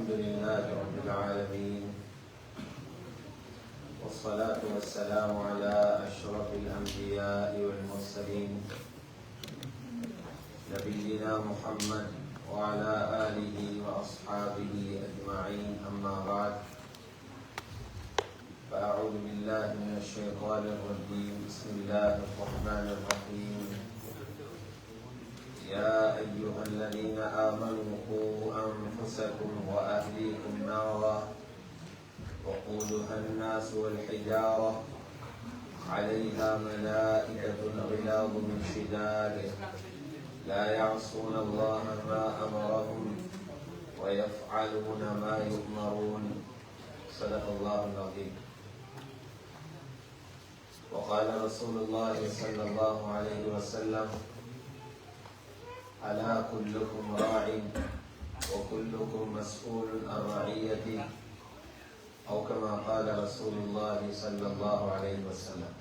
الحمد لله رب العالمين والصلاة والسلام على أشرف الأنبياء والمرسلين نبينا محمد وعلى آله وأصحابه أجمعين أما بعد فأعوذ بالله من الشيطان الرجيم بسم الله الرحمن الرحيم يا أيها الذين آمنوا قوا أنفسكم وأهليكم نارا وقودها الناس والحجارة عليها ملائكة غلاظ شداد لا يعصون الله ما أمرهم ويفعلون ما يؤمرون صدق الله العظيم. وقال رسول الله صلى الله عليه وسلم ألا كلكم راع وكلكم مسؤول عن رعيته أو كما قال رسول الله صلى الله عليه وسلم.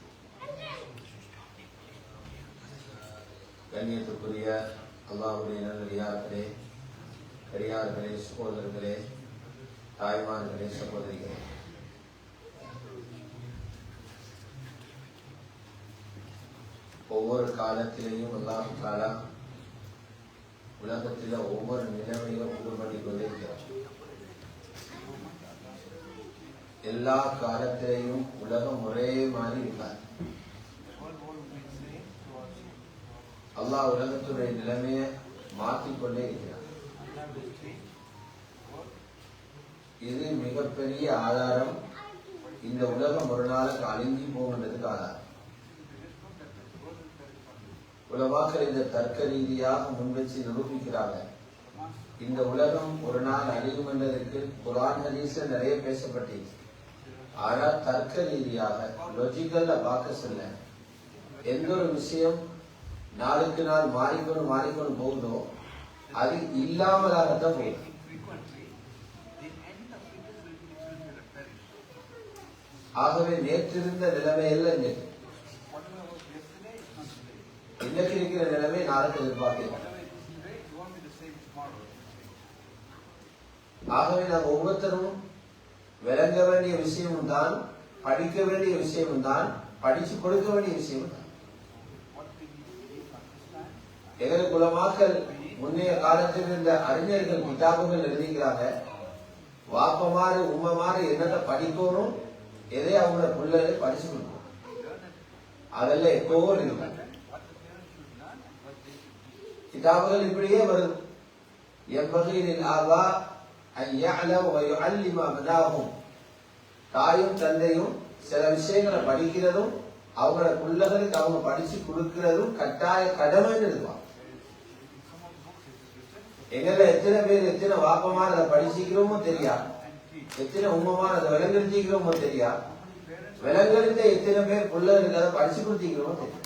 கண்ணியத்துக்குரிய அல்லாஹ்வுடைய நல்லடியார்களே, பெரியார்களே, சகோதரர்களே, தாய்மார்களே, சகோதரிகளே, ஒவ்வொரு காலத்திலேயும் அல்லாஹ் தஆலா உலகத்தில் ஒவ்வொரு நிலைமையும் உண்டு பண்ணி கொண்டிருக்கிறார். எல்லா காலத்திலேயும் உலகம் ஒரே மாதிரி இருக்காது. அல்லாஹ் உலகத்துடைய நிலைமையை மாற்றிக்கொண்டே இருக்கிறார். இது மிகப்பெரிய ஆதாரம். இந்த உலகம் ஒரு நாளுக்கு அழிஞ்சி போகின்றதுக்கு ஆதாரம். உலமாக்கள் இந்த தர்க்க ரீதியாக முன்வச்சு நிரூபிக்கிறாங்க. இந்த உலகம் ஒரு நாள் அழியும் என்பதற்கு குர்ஆன் ஹதீஸ்ல நிறைய பேசப்பட்டிருக்கு. ஆனா தர்க்க ரீதியாக லாஜிக்கல்ல பார்க்க சொல்ல, எந்த ஒரு விஷயம் நாளுக்கு நாள் மாறிக்கொண்டு போகுதோ அது இல்லாமலாகத்தான் போகுது. ஆகவே நேற்றிருந்த நிலைமையல்ல இன்னைக்கு இருக்கிற நிலைமை நாளுக்கு எதிர்பார்க்கிறோம். ஆகவே நாம் ஒவ்வொருத்தரும் விளங்க வேண்டிய விஷயமும் தான், படிக்க வேண்டிய விஷயமும் தான், படிச்சு கொடுக்க வேண்டிய விஷயமும் தான். எங்களுக்கு குலமாக்கள் முன்னைய காலத்தில் இருந்த அறிஞர்கள் கிதாபுகள் எழுதிக்கிறாங்க. வாப்பமாறு உம்மமாறு என்னத்தை படிக்கணும், எதை அவங்களோட பிள்ளைகளை படிச்சு கொடுக்கணும், அதெல்லாம் எப்பவோ இருக்கு. கிதாபுகள் இப்படியே வருது. தாயும் தந்தையும் சில விஷயங்களை படிக்கிறதும் அவங்களோட பிள்ளைகளுக்கு அவங்க படிச்சு கொடுக்கிறதும் கட்டாய கடமை இருப்பாங்க. எங்கள எத்தனை பேர் எத்தனை வாப்பமான அதை படிச்சுக்கிறோமோ தெரியா, எத்தனை உண்மமான அதை விலங்கெடுத்திக்கிறோமோ தெரியா, விலங்கெடுத்த எத்தனை பேர் பிள்ளைகளுக்கு அதை படிச்சு கொடுத்திக்கிறோமோ தெரியும்.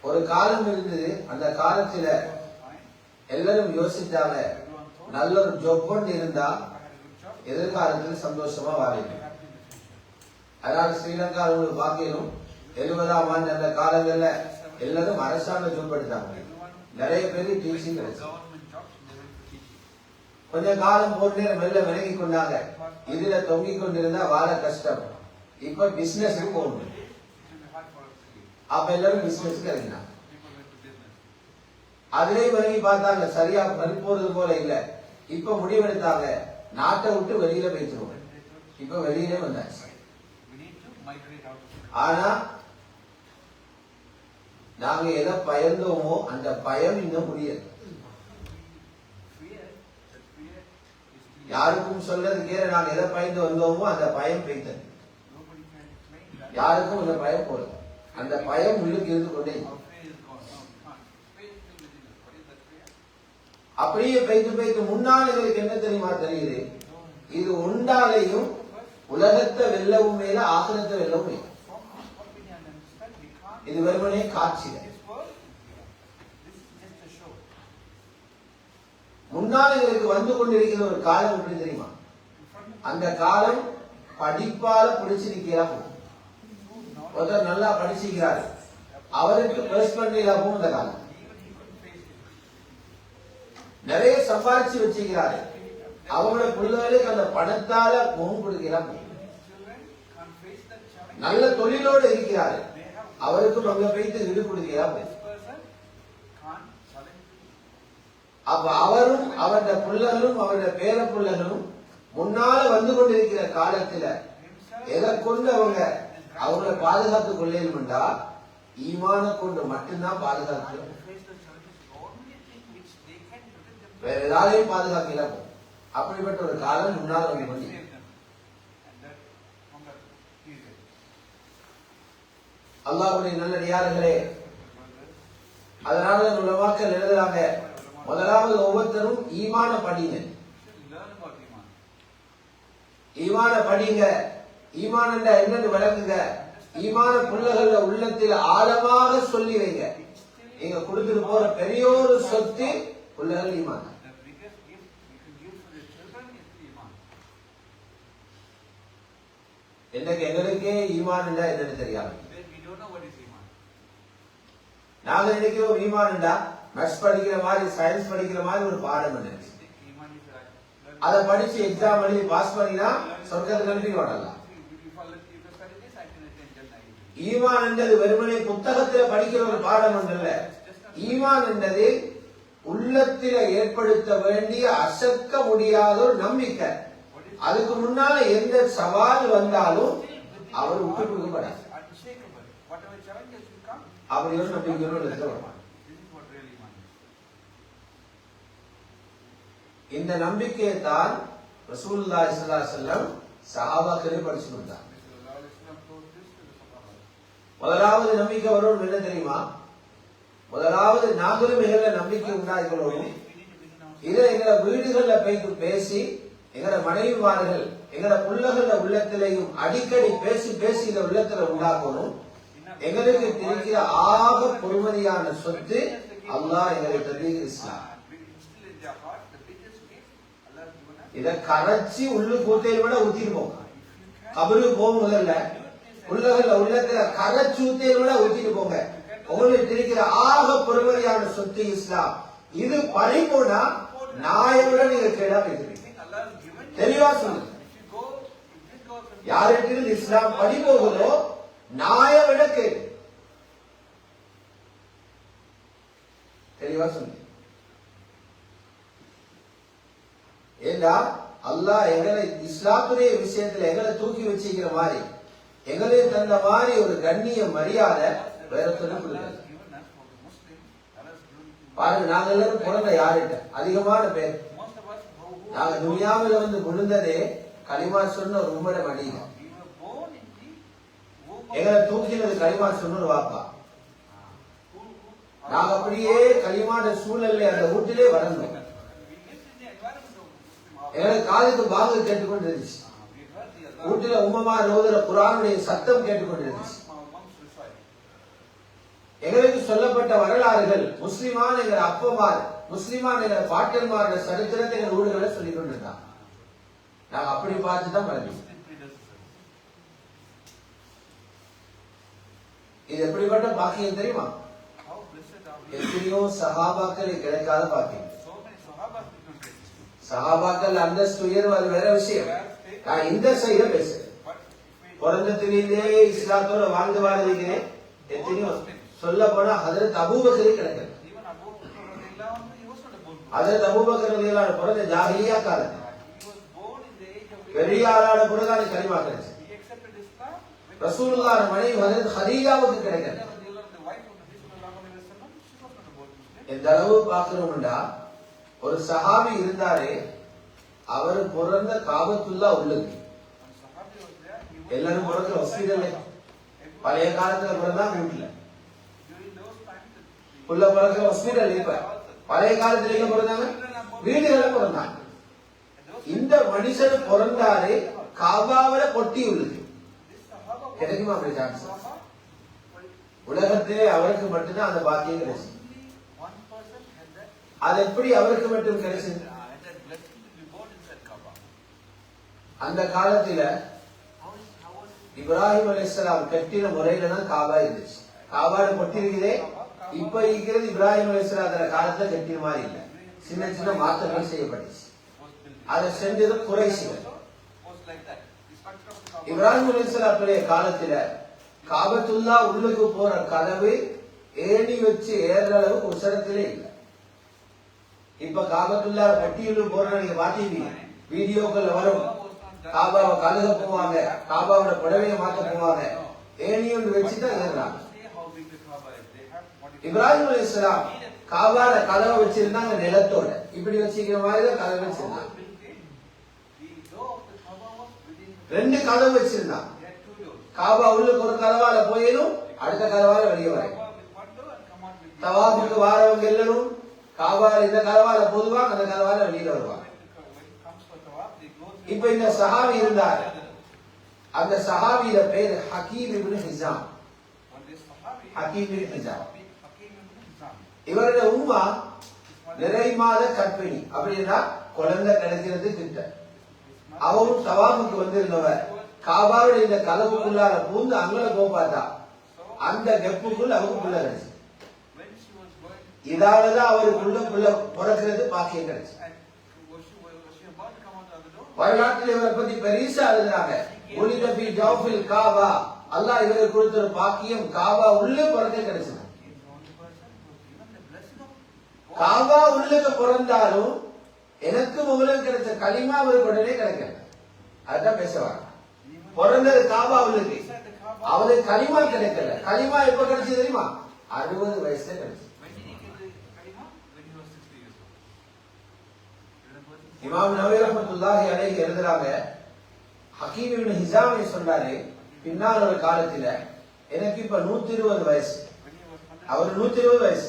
ஒரு காலம் இருந்தது. அந்த காலத்துல எல்லாரும் யோசிச்சாங்க, நல்ல ஒரு ஜாப் ஒன்று இருந்தா எதிர்காலத்தில் சந்தோஷமா வாழிடும். அதனால ஸ்ரீலங்காவில் பார்க்கணும், 70ஆம் ஆண்டு அந்த காலங்கள்ல எல்லாரும் அரசாங்க ஜாப் எடுத்தாங்க. நிறைய பேர் டீச்சிங் கிடைச்சு கொஞ்ச காலம் போட்டு மெல்ல விலகி கொண்டாங்க. இதுல தொங்கிக் கொண்டிருந்தா வாழ கஷ்டம். இப்ப பிசினஸ் போகணும். அப்ப எல்லாரும் பிசினஸ்க்கு இறங்கினாங்க. அதிலே விலகி பார்த்தாங்க, சரியா பறிப்போறது போல இல்ல. இப்ப முடிவெடுத்தாங்க, நாட்டை விட்டு வெளியில போயிடுவோம். இப்ப வெளியிலே வந்தாச்சு. ஆனா நாங்க எதை பயந்தோமோ அந்த பயம் இன்னும் முடியாது. யாருக்கும் சொல்றதுக்கே நாங்க எதை பயந்து வந்தோமோ அந்த பயம் போய்த்தது. யாருக்கும் அந்த பயம் போல, அந்த பயம் உள்ளுக்கு இருந்து கொண்டே அப்படியே பைத்து முன்னாளுகளுக்கு என்ன தெரியுமா தெரியுது, இது உண்டாலையும் உலகத்தை வெல்லவும் மேல ஆகிரத்தை வெல்லவும் மேல. இது வெறுமனே காட்சி. முன்னாளுகளுக்கு வந்து கொண்டிருக்கிற ஒரு காலம் எப்படி தெரியுமா, அந்த காலம் படிப்பால பிடிச்சிருக்கிறா. ஒருத்தர் நல்லா படிச்சுக்கிறாரு, அவருக்கு பிரஸ் பண்ணிடா போகும் இந்த காலம். நிறைய சம்பாதிச்சு வச்சுக்கிறாரு. அவங்களோட பிள்ளைகளுக்கு அந்த பணத்தால முகம் கொடுக்கிறாங்க. நல்ல தொழிலோடு இருக்கிறாரு, அவருக்கும் அங்க போயிட்டு ஈடு கொடுக்கிறார். அப்ப அவரும் அவருடைய பிள்ளைகளும் அவருடைய பேர பிள்ளைகளும் முன்னால வந்து கொண்டிருக்கிற காலத்துல எதை கொண்டு அவங்களை பாதுகாத்துக் கொள்ளேன்டா ஈமான கொண்டு மட்டும்தான் பாதுகாக்கணும். வேற ஏதாலையும் பாதுகாக்கல. அப்படிப்பட்ட ஒரு காலம் முன்னால் வந்து கொண்டு அல்லாஹ்வுடைய நல்லடியார்களே, அதனால உலமாக்கள் எழுதுறாங்க, முதலாவது ஒவ்வொருத்தரும் ஈமான படிங்க. ஈமான படிங்க. ஈமான் என்ற என்னன்னு விளங்குங்க. ஈமான பிள்ளைகள உள்ளத்தில் ஆழமாக சொல்லி வைங்க. நீங்க கொடுத்துட்டு போற பெரிய ஒரு சொத்து பிள்ளைகள் ஈமான். இன்னைக்கு எங்களுக்கே ஈமான் என்னன்னு தெரியாது. நாங்க நினைக்கிறோம் ஈமான் மேத்ஸ் படிக்கிற மாதிரி சயின்ஸ் படிக்கிற மாதிரி ஒரு பாடம் இருக்கு. அதை படிச்சு எக்ஸாம் எழுதி பாஸ் பண்ணினா சொர்க்கத்துக்கு அனுப்பி விடலாம். ஈமான் என்றது வெறுமனே புத்தகத்துல படிக்கிற ஒரு பாடம் இல்ல. ஈமான் என்றது உள்ளத்தில ஏற்படுத்த வேண்டிய அசக்க முடியாத ஒரு நம்பிக்கை. அதுக்கு முன்னால எந்த சவால் வந்தாலும் அவர் விட்டு கொடுக்கப்படாது. அப்படி ஒரு நம்பிக்கை. இந்த நம்பிக்கையை தான் ரசூலுல்லாஹி ஸல்லல்லாஹு அலைஹி வஸல்லம் சஹாபாக்களே படிச்சு கொடுத்தாங்க. முதலாவது நம்பிக்கை வரும் என்ன தெரியுமா? முதலாவது நாங்களும் எங்களை நம்பிக்கை உண்டாக்கணும். இதை எங்களை வீடுகள்ல போயிட்டு பேசி எங்களோட மனைவிமார்கள் எங்களோட பிள்ளைகள உள்ளத்திலையும் அடிக்கடி பேசி பேசி இந்த உள்ளத்துல உண்டாக்கணும். எங்களுக்கு இருக்கிற ஆக பொறுமதியான சொத்து அல்லாஹ் எங்களை தந்தீர் இஸ்லாம். இத கரைச்சி உள்ளு கூத்தையில விட ஊத்திருப்போம். கபருக்கு போகும் முதல்ல உள்ளகல்ல உள்ளத்துல கரைச்சி ஊத்தையில விட ஊத்திட்டு போங்க. உங்களுக்கு இருக்கிற ஆக பொறுமதியான சொத்து இஸ்லாம். இது பறிப்போனா நாயை விட நீங்க கேடா பேசுறீங்க. தெளிவா சொல்லுங்க. யாருக்கு இஸ்லாம் பறி போகுதோ நாயை விட கேடு. தெளிவா சொல்லுங்க. ஏண்டா அல்லாஹ் எங்களை இஸ்லாத்துடைய விஷயத்துல எங்களை தூக்கி வச்சுக்கிற மாதிரி எங்களை தந்த மாதிரி ஒரு கண்ணிய மரியாதை வேற சொல்ல பாருங்க. நாங்க எல்லாரும் பிறந்த யாருட்ட அதிகமான பேர். நாங்க துனியாவில வந்து விழுந்ததே களிமா சொன்ன ஒரு உம்மட மடியில. எங்களை தூக்கினது களிமா சொன்ன ஒரு வாப்பா. நாங்க அப்படியே களிமான சூழல்ல அந்த வீட்டிலே வளர்ந்தோம். எங்களுக்கு காதுக்கு பாங்கு கேட்டுக்கொண்டு இருந்துச்சு. வீட்டுல உம்மமா ரோதர குர்ஆனுடைய சத்தம் கேட்டுக்கொண்டு இருந்துச்சு. எங்களுக்கு சொல்லப்பட்ட வரலாறுகள் முஸ்லிமான எங்கள் அப்பமார் முஸ்லிமான எங்கள் பாட்டன்மாரோட சரித்திரத்தை எங்கள் ஊடுகளை சொல்லிக் கொண்டிருந்தாங்க. நாங்க அப்படி பார்த்துதான் வளர்ந்தோம். இது எப்படிப்பட்ட பாக்கியம் தெரியுமா? எத்தனையோ சஹாபாக்கள் கிடைக்காத பாக்கியம். சஹாபாக்கள் அந்தஸ்து உயர்வு அது வேற விஷயம். நான் இந்த சைட பேசுறேன். பிறந்தத்திலே இஸ்லாத்தோட வாழ்ந்து வாழ்கிறேன். எத்தனையோ சொல்ல போனா ஹஜ்ரத் அபூபக்கரே கிடைக்கல. ஹஜ்ரத் அபூபக்கர் ரலியல்லாஹு அன்ஹு பிறந்த ஜாஹிலியா காலத்துல பெரிய ஆளான பிறகு கலிமா கிடைச்சு. ரசூலுல்லாஹ் மனைவி ஹஜ்ரத் ஹதீஜாவுக்கு கிடைக்கல. இந்த அளவு பாக்குறோம்டா ஒரு சஹாபி இருந்தாரே, அவர் பிறந்த காபத்துல்லா உள்ளது. எல்லாரும் பிறந்த ஹாஸ்பிடல்ல பழைய காலத்துல பிறந்தா வீட்டுல உள்ள பிறந்த ஹாஸ்பிடல். இப்ப பழைய காலத்துல எங்க பிறந்தாங்க? வீடுகளை பிறந்தாங்க. இந்த மனுஷன் பிறந்தாரு காபாவில பொட்டி உள்ளது. கிடைக்குமா அப்படி சான்ஸ்? உலகத்திலே அவருக்கு மட்டும்தான் அந்த பாக்கியம் கிடைச்சு. அது எப்படி அவருக்கு மட்டும் கிடைச்சது? அந்த காலத்துல இப்ராஹிம் அலைஹிஸ்ஸலாம் கட்டின முறையில தான் காபா இருந்துச்சு. காபால பொட்டி இருக்குதே இப்ப இருக்கிறது இப்ராஹிம் அலைஹிஸ்ஸலாம் காலத்துல கட்டின மாதிரி இல்ல. சின்ன சின்ன மாற்றங்கள் செய்யப்பட்டுச்சு. அதை செஞ்சது குறைஷிகள். இப்ராஹிம் அலைஹிஸ்ஸலாத்துடைய காலத்துல காபத்துல்லா உள்ளுக்கு போற கதவு ஏணி வச்சு ஏறுற அளவுக்கு உசரத்திலே இல்லை. இப்ப காபத்துல்லா பட்டியலும் போற நீங்க பாத்தீங்க, வீடியோக்கள் வரும். காபாவை கழுக போவாங்க, காபாவோட புடவையை மாத்த போவாங்க, ஏணி ஒன்று வச்சுதான் ஏறுறாங்க. இப்ராஹிம் அலைஹிஸ்ஸலாம் காபால கதவை வச்சிருந்தாங்க நிலத்தோட, இப்படி வச்சுக்கிற மாதிரி தான் கதவை வச்சிருந்தாங்க. 2 கதவு வச்சிருந்தாங்க. காபா உள்ளுக்கு ஒரு கதவால போயிடும், அடுத்த கதவால வெளியே வரும். தவாஃபுக்கு வாரவங்க எல்லாரும் காபால இந்த கதவால போதுவாங்க, அந்த கதவால வெளியில வருவாங்க. இப்ப இந்த சஹாபி இருந்தார், அந்த சஹாபியோட பேர் ஹக்கீம் இப்னு ஹிஸாம். ஹக்கீம் இப்னு ஹிஸாம் இவருடைய உம்மா நிறை மாத கர்ப்பிணி, அப்படின்னா குழந்தை கிடைக்கிறது கிட்ட. அவரும் தவாஃபுக்கு வந்திருந்தவர் காபாவுடைய இந்த கதவுக்குள்ளார பூந்து அங்கல போப்பாத்தா அந்த கெப்புக்குள் அவருக்கு புள்ள கிடைச்சு. இதாலதான் அவருக்குள்ள புள்ள பிறக்கிறது பாக்கியம் கிடைச்சு. வரலாற்றில் இவரை பத்தி பெரிசா எழுதுறாங்க. ஒலிதபி ஜௌஃபில் காபா, அல்லாஹ் இவருக்கு கொடுத்த ஒரு பாக்கியம், காபா உள்ளே பிறக்க கிடைச்சது. காபா உள்ளுக்கு பிறந்தாலும் எனக்கு உங்களுக்கு கிடைச்ச களிமா அவருக்கு உடனே கிடைக்கல. அதுதான் பேசுவாங்க. பிறந்தது காபா உள்ளுக்கு, அவருக்கு களிமா கிடைக்கல. களிமா எப்ப கிடைச்சது தெரியுமா? 60 வயசுல கிடைச்சது. இமாம் நவவி ரஹ்மத்துல்லாஹி அலைஹி எழுதுறாங்க, ஹக்கீம் இப்னு ஹிஸாம் சொன்னாரு, பின்னால் ஒரு காலத்துல எனக்கு இப்ப 120 வயசு, அவர் 120 வயசு,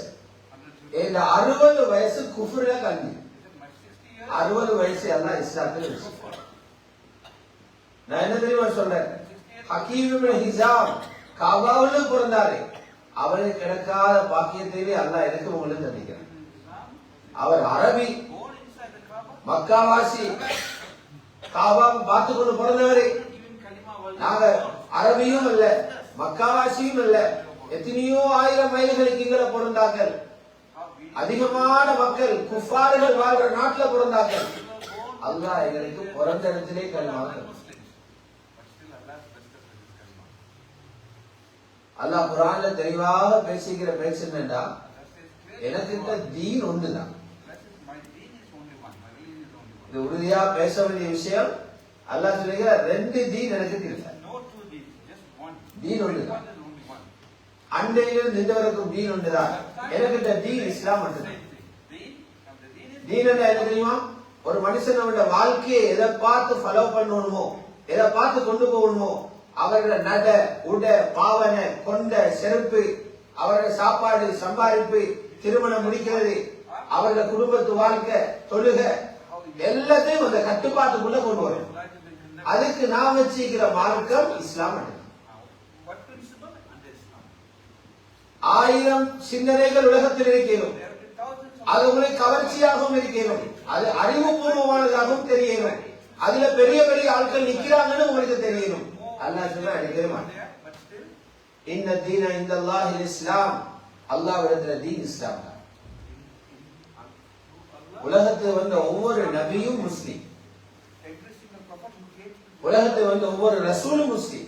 இந்த 60 வயசு குஃப்ர்ல கல்வி, 60 வயசு எல்லாம் இஸ்லாத்துல வச்சு. நான் என்ன தெரியுமா சொல்றேன், ஹக்கீம் இப்னு ஹிஸாம் காபாவுல பிறந்தாரு, அவருக்கு கிடைக்காத பாக்கியத்திலே அல்லாஹ் எனக்கு உங்களுக்கு தந்திக்கிறார். அவர் அரபி, மக்காவாசி, காபா பார்த்து கொண்டு பிறந்தவரே. நாங்க அரபியும் இல்ல, மக்காவாசியும் இல்ல, எத்தனையோ 1000 மைல்களுக்கு இங்கல பிறந்தார்கள். அதிகமான மக்கள் குஃபார்கள் வாழ்ற நாட்டுல பிறந்தார்கள். அல்லாஹ் எங்களுக்கு பிறந்த இடத்திலே கல்மாக்கள். அல்லாஹ் குர்ஆன்ல தெளிவாக பேசுகிற பேச்சு என்னன்னா, எனக்கு தீன் ஒன்றுதான். இது உறுதியா பேச வேண்டிய விஷயம். அல்லாஹ் சொல்லுகிற 2 தீன் எனக்கு இல்லை, தீன் ஒன்றுதான். அண்டையிலிருந்து இந்த வரைக்கும் தீன் ஒன்றுதான். எனக்கு தீன் இஸ்லாம் மட்டும்தான். தீன் என்ன தெரியுமா? ஒரு மனுஷனோட வாழ்க்கையை எதை பார்த்து ஃபாலோ பண்ணணுமோ, எதை பார்த்து கொண்டு போகணுமோ, அவர்களோட நட உட பாவனை கொண்ட செருப்பு, அவரோட சாப்பாடு சம்பாதிப்பு, திருமணம் முடிக்கிறது, அவரோட குடும்பத்து வாழ்க்கை, தொழுக, எல்லாத்தையும் அந்த கட்டுப்பாட்டுக்குள்ள கொண்டு வரும். அதுக்கு நான் வச்சிருக்கிற மார்க்கம் இஸ்லாம். 1000 சிந்தனைகள் உலகத்தில் இருக்கிறோம், அது உங்களுக்கு கவர்ச்சியாகவும் இருக்கிறோம், அது அறிவுபூர்வமானதாகவும் தெரியணும், அதுல பெரிய பெரிய ஆட்கள் நிக்கிறாங்கன்னு உங்களுக்கு தெரியணும். அல்லாஹ் சொல்ற தெரியுமா, இன்ன தீன இந்தல்லாஹில் இஸ்லாம், அல்லாஹ்விடத்துல தீன் இஸ்லாம் தான். உலகத்தில் வந்த ஒவ்வொரு நபியும் முஸ்லிம், உலகத்தில் வந்த ஒவ்வொரு ரசூலும் முஸ்லிம்.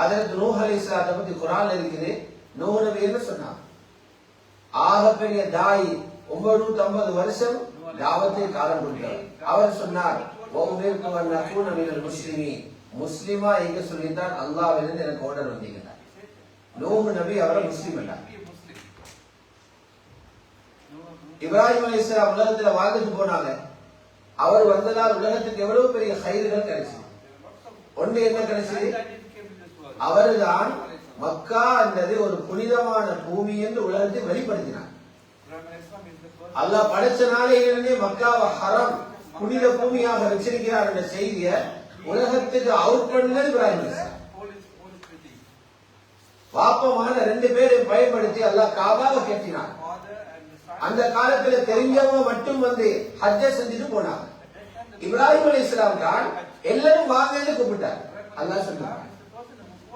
ஹஜ்ரத் நூஹ் அலைஹிஸ்ஸலாத்தை பத்தி குர்ஆன்ல இருக்குது. நூஹ் நபி என்ன சொன்னார்? ஆகப்பெரிய தாய் 950 வருஷம் தாவத்தை காலம் கொடுத்தார். அவர் சொன்னார், வஉமிர்து அன் அகூன மினல் முஸ்லிமீன், முஸ்லிமா எங்க சொல்லித்தான் அல்லாஹ்விலிருந்து எனக்கு ஆர்டர் வந்தீங்க. நூஹ் நபி அவரை முஸ்லிம் அல்ல. இப்ராஹிம் அலைஹிஸ்ஸலாம் உலகத்துல வாழ்ந்துட்டு போனாங்க. அவர் வந்ததால் உலகத்துக்கு எவ்வளவு பெரிய கைதுகள் கிடைச்சது. ஒன்று என்ன கிடைச்சது? அவர்தான் மக்கா என்றது ஒரு புனிதமான பூமி என்று உலகத்தை வெளிப்படுத்தினார். அல்லாஹ் படைச்ச நாளையிலிருந்தே மக்காவை ஹரம் புனித பூமியாக வச்சிருக்கிறார் என்ற செய்தியை உலகத்துக்கு அவுட் பண்ணது இப்ராஹிம் அலைஹிஸ்ஸலாம். வாப்பமான 2 பேரையும் பயன்படுத்தி அல்லாஹ் காபாவை கட்டினார். அந்த காலத்துல தெரிஞ்சவங்க மட்டும் வந்து ஹஜ்ஜ செஞ்சுட்டு போனாங்க. இப்ராஹிம் அலைஹிஸ்ஸலாம் தான் எல்லாரும் வாங்கன்னு கூப்பிட்டார். அல்லாஹ் சொன்னார்,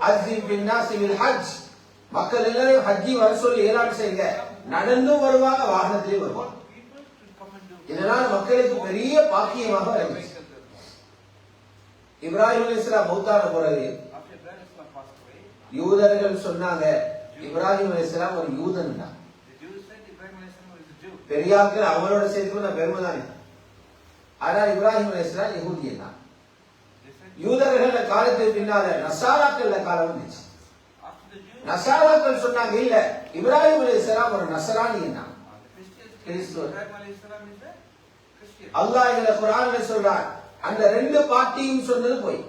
அஸ்ஸிம் பின்னாஸி பில் ஹஜ், மக்கள் எல்லாரும் ஹஜ்ஜி வர சொல்லி ஏலான் செய்யுங்க. நடந்தும் வருவாங்க, வாகனத்திலேயும் வருவாங்க. இதனால் மக்களுக்கு பெரிய பாக்கியமாக இருந்துச்சு. இப்ராஹிம் அலைஹிஸ்ஸலாம் மௌத்தான பிறகு யூதர்கள் சொன்னாங்க இப்ராஹிம் அலைஹிஸ்ஸலாம் ஒரு யூதன் தான். பெரியாக்கள் அவங்களோட சேர்த்து நான் பெருமை தான். ஆனால் இப்ராஹிம் அலைஹிஸ்ஸலாம் யஹூதியன் தான். யூதர்கள் காலத்துக்கு பின்னால நசாராக்கள் காலம் வந்துச்சு. நசாராக்கள் சொன்னாங்க இல்ல இப்ராஹிம் அலைஹிஸ்ஸலாம் ஒரு நசரானியன் தான். அல்லாஹ் இந்த குர்ஆன்ல சொல்றான் அந்த ரெண்டு பார்ட்டியும் சொன்னது போய்.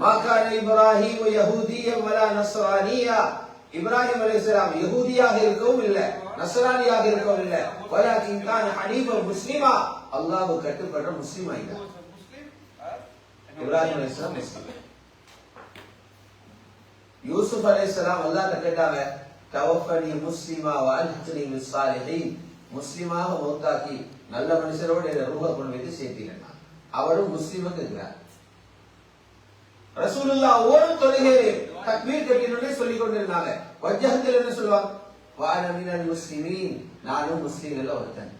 மாகான இப்ராஹிம் யஹூதியன் வலா நஸ்ரானியா, இப்ராஹிம் அலைஹிஸ்ஸலாம் யஹூதியாக இருக்கவும் இல்ல நஸ்ரானியாக இருக்கவும் இல்ல, வலாகின் கான ஹனீஃபன் முஸ்லிமா, அல்லாஹ்வுக்கு கட்டுப்படுற முஸ்லிம் ஆயிட்டார். இப்ராஹிம் அலைஹிஸ்ஸலாம் முஸ்லிம். யூசுப் அலைஹிஸ்ஸலாம் அல்லாஹ்ட்ட கேட்டாங்க தவஃபனி முஸ்லிமா வ அல்ஹிக்னி பிஸ்ஸாலிஹீன், முஸ்லிமாக மௌத்தாக்கி நல்ல மனுஷரோடு ரூஹ கொண்டு வந்து சேர்த்தீங்கன்னா அவரும் முஸ்லிமுக்கு இருக்கிறார். ரசூலுல்லாஹ் ஒவ்வொரு தொழுகையிலும் தக்பீர் கட்டினோடனே சொல்லிக் கொண்டிருந்தாங்க. வஜ்ஹத்தில் என்ன சொல்லுவாங்க? வான மினல் முஸ்லிமீன், நானும் முஸ்லிம்கள் ஒருத்தன்.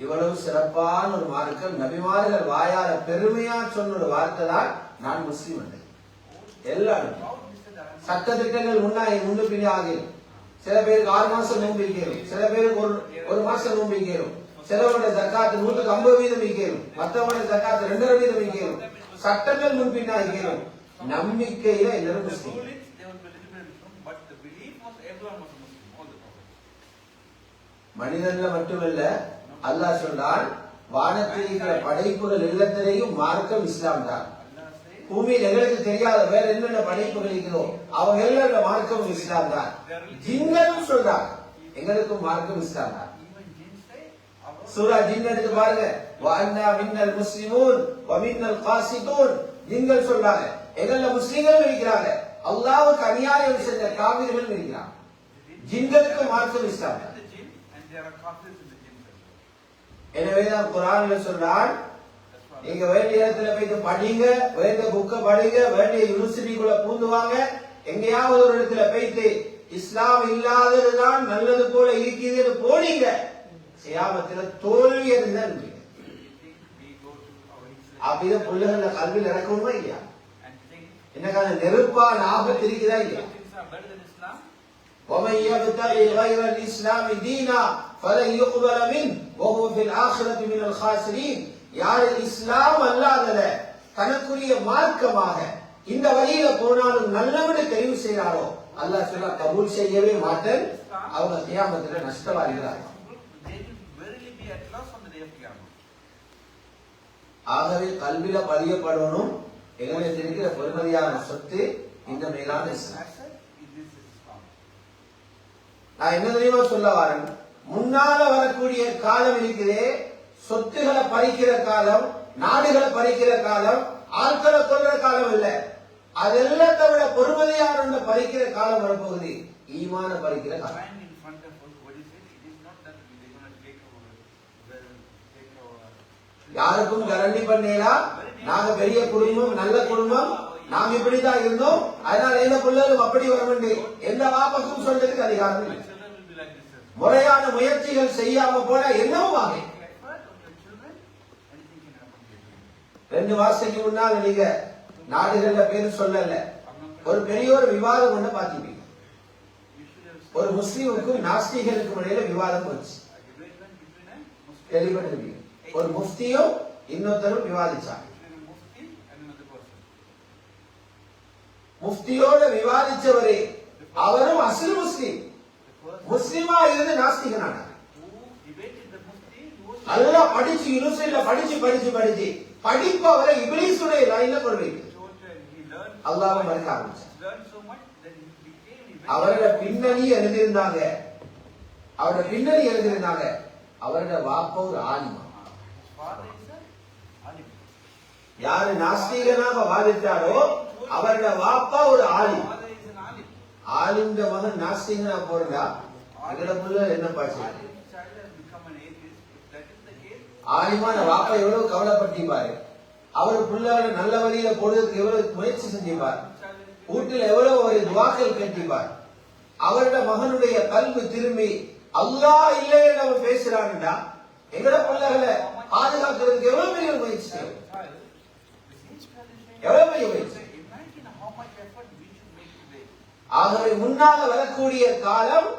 இவ்வளவு சிறப்பான ஒரு மார்க்கம், நபிமார்கள் வாயால பெருமையா சொன்ன ஒரு வார்த்தை தான் நான் முஸ்லிம் என்று. எல்லாரும் சட்ட திட்டங்கள் முன்னு பின்னே ஆகிடும். சில பேருக்கு 6 மாசம் நோன்பு வைக்கிறோம், சில பேருக்கு ஒரு மாசம் நோன்பு வைக்கிறோம், சிலவருடைய ஜக்காத்து 150% வைக்கிறோம், மற்றவருடைய ஜக்காத்து 2.5% வைக்கிறோம். சட்டங்கள் முன்பின்னா வைக்கிறோம். நம்பிக்கையில எல்லாரும் முஸ்லிம். மனிதன்ல மட்டுமல்ல, அல்லாஹ் சொல்றான் வானத்தில் இருக்கிற படைப்புகள் எல்லாத்திலேயும் மார்க்கம் இஸ்லாம் தான். பூமியில் எங்களுக்கு தெரியாத வேற என்னென்ன படைப்புகள் இருக்கிறோம் அவங்க எல்லா மார்க்கம் இஸ்லாம் தான். ஜின்களும் சொல்றாங்க எங்களுக்கும் மார்க்கம் இஸ்லாம் தான். சூரா ஜின் எடுத்து பாருங்க, வஅன்னா மின்னல் முஸ்லிமூன் வ மின்னல் காசிதூன். ஜின்கள் சொல்றாங்க எங்கள்ல முஸ்லிம்கள் இருக்கிறாங்க, அல்லாஹ்வுக்கு அநியாயம் செஞ்ச காபிர்கள் இருக்கிறாங்க. ஜின்களுக்கு மார்க்கம் இஸ்லாம் தான். எனவேதான் குர்ஆன்ல சொல்றான் நீங்க வேண்டிய இடத்துல போயிட்டு படிங்க, வேண்டிய புக்க படிங்க, வேண்டிய யூனிவர்சிட்டிக்குள்ள பூந்துவாங்க. எங்கேயாவது ஒரு இடத்துல போயிட்டு இஸ்லாம் இல்லாததுதான் நல்லது போல இருக்குதுன்னு போனீங்க, கியாமத்துல தோல்வி அடைஞ்சுதான் இருப்பீங்க. அப்படிதான் பிள்ளைகள கல்வியில் இறக்கணுமா இல்லையா? என்னக்கான நெருப்பான ஆபத்து இருக்குதா இல்லையா? وَمَنْ يَبْتَغِ غَيْرَ الْإِسْلَامِ دِينًا فَلَنْ يُقْبَلَ مِنْهُ وَهُوَ فِي الْآخِرَةِ مِنَ الْخَاسِرِينَ. யார் இஸ்லாம் அல்லாதத தனக்குரிய மார்க்கமாக இந்த வழியில போனாலும் நல்லவனை தெரிவு செய்கிறாரோ அல்லாஹ் சொல்ல கபூல் செய்யவே மாட்டேன், அவங்க கியாமத்துல நஷ்டவாளிகளாக. ஆகவே கல்வியில பதியப்படணும். எங்களுக்கு இருக்கிற பெருமதியான சொத்து இந்த மேலான இஸ்லாம். நான் என்ன தெரியுமா சொல்ல வரேன், முன்னால வரக்கூடிய காலம் இருக்குதே, சொத்துகளை பறிக்கிற காலம், நாடுகளை பறிக்கிற காலம், ஆட்களை கொள்ற காலம் இல்ல, அதெல்லாம் விட பொறுமதியான பறிக்கிற காலம் வரப்போகுது, ஈமான பறிக்கிற காலம். யாருக்கும் கரண்டி பண்ணலாம் நாங்க பெரிய குடும்பம், நல்ல குடும்பம், நாங்க இப்படிதான் இருந்தோம், அதனால எந்த பிள்ளைகளும் அப்படி வர வேண்டிய எந்த வாபசும் சொல்றதுக்கு அதிகாரம் இல்லை. முறையான முயற்சிகள் செய்யாம போல என்னவும் ஆகும். 2 மாசத்துக்கு முன்னால் நீங்க நாடுகள்ல பேரு சொல்லல, ஒரு பெரிய ஒரு விவாதம் ஒண்ணு பாத்தீங்க. ஒரு முஸ்லீமுக்கும் நாஸ்திகருக்கும் இடையில விவாதம் போச்சு. கேள்விப்பட்டிருப்பீங்க. ஒரு முஃப்தியும் இன்னொருத்தரும் விவாதிச்சாங்க. முஃப்தியோட விவாதிச்சவரே அவரும் அசல் முஸ்லீம், முஸ்லிமா இருந்து நாஸ்திகனான. நல்லா படிச்சு யூனிவர்சிட்டியில படிச்சு படிச்சு படிச்சு படிப்பு அவரை இப்லீஸுடைய லைன்ல கொண்டு வைக்கிறது. அல்லாஹ்வை மறுக்க ஆரம்பிச்சார். அவரோட பின்னணி எழுதியிருந்தாங்க, அவரோட வாப்பா ஒரு ஆலிமா. யாரு நாஸ்திகனாக வாதிட்டாரோ அவரோட வாப்பா ஒரு ஆலிம். ஆலிம்ட மகன் நாஸ்திகனா போறா எங்கட புள்ள என்ன பாச்சு? ஆலிமான வாப்பா எவ்வளவு கவலைப்பட்டிருப்பாரு, அவரு புள்ள நல்ல வழியில போடுறதுக்கு எவ்வளவு முயற்சி செஞ்சிருப்பார், வீட்டுல எவ்வளவு ஒரு துவாக்கள் கட்டிப்பார். அவருடைய மகனுடைய கல்வி திரும்பி அல்லாஹ் இல்லையே நம்ம பேசுறாங்கடா எங்கட பிள்ளைகளை பாதுகாக்கிறதுக்கு எவ்வளவு பெரிய முயற்சி செய்யும், எவ்வளவு பெரிய முயற்சி. ஆகவே முன்னால வரக்கூடிய காலம்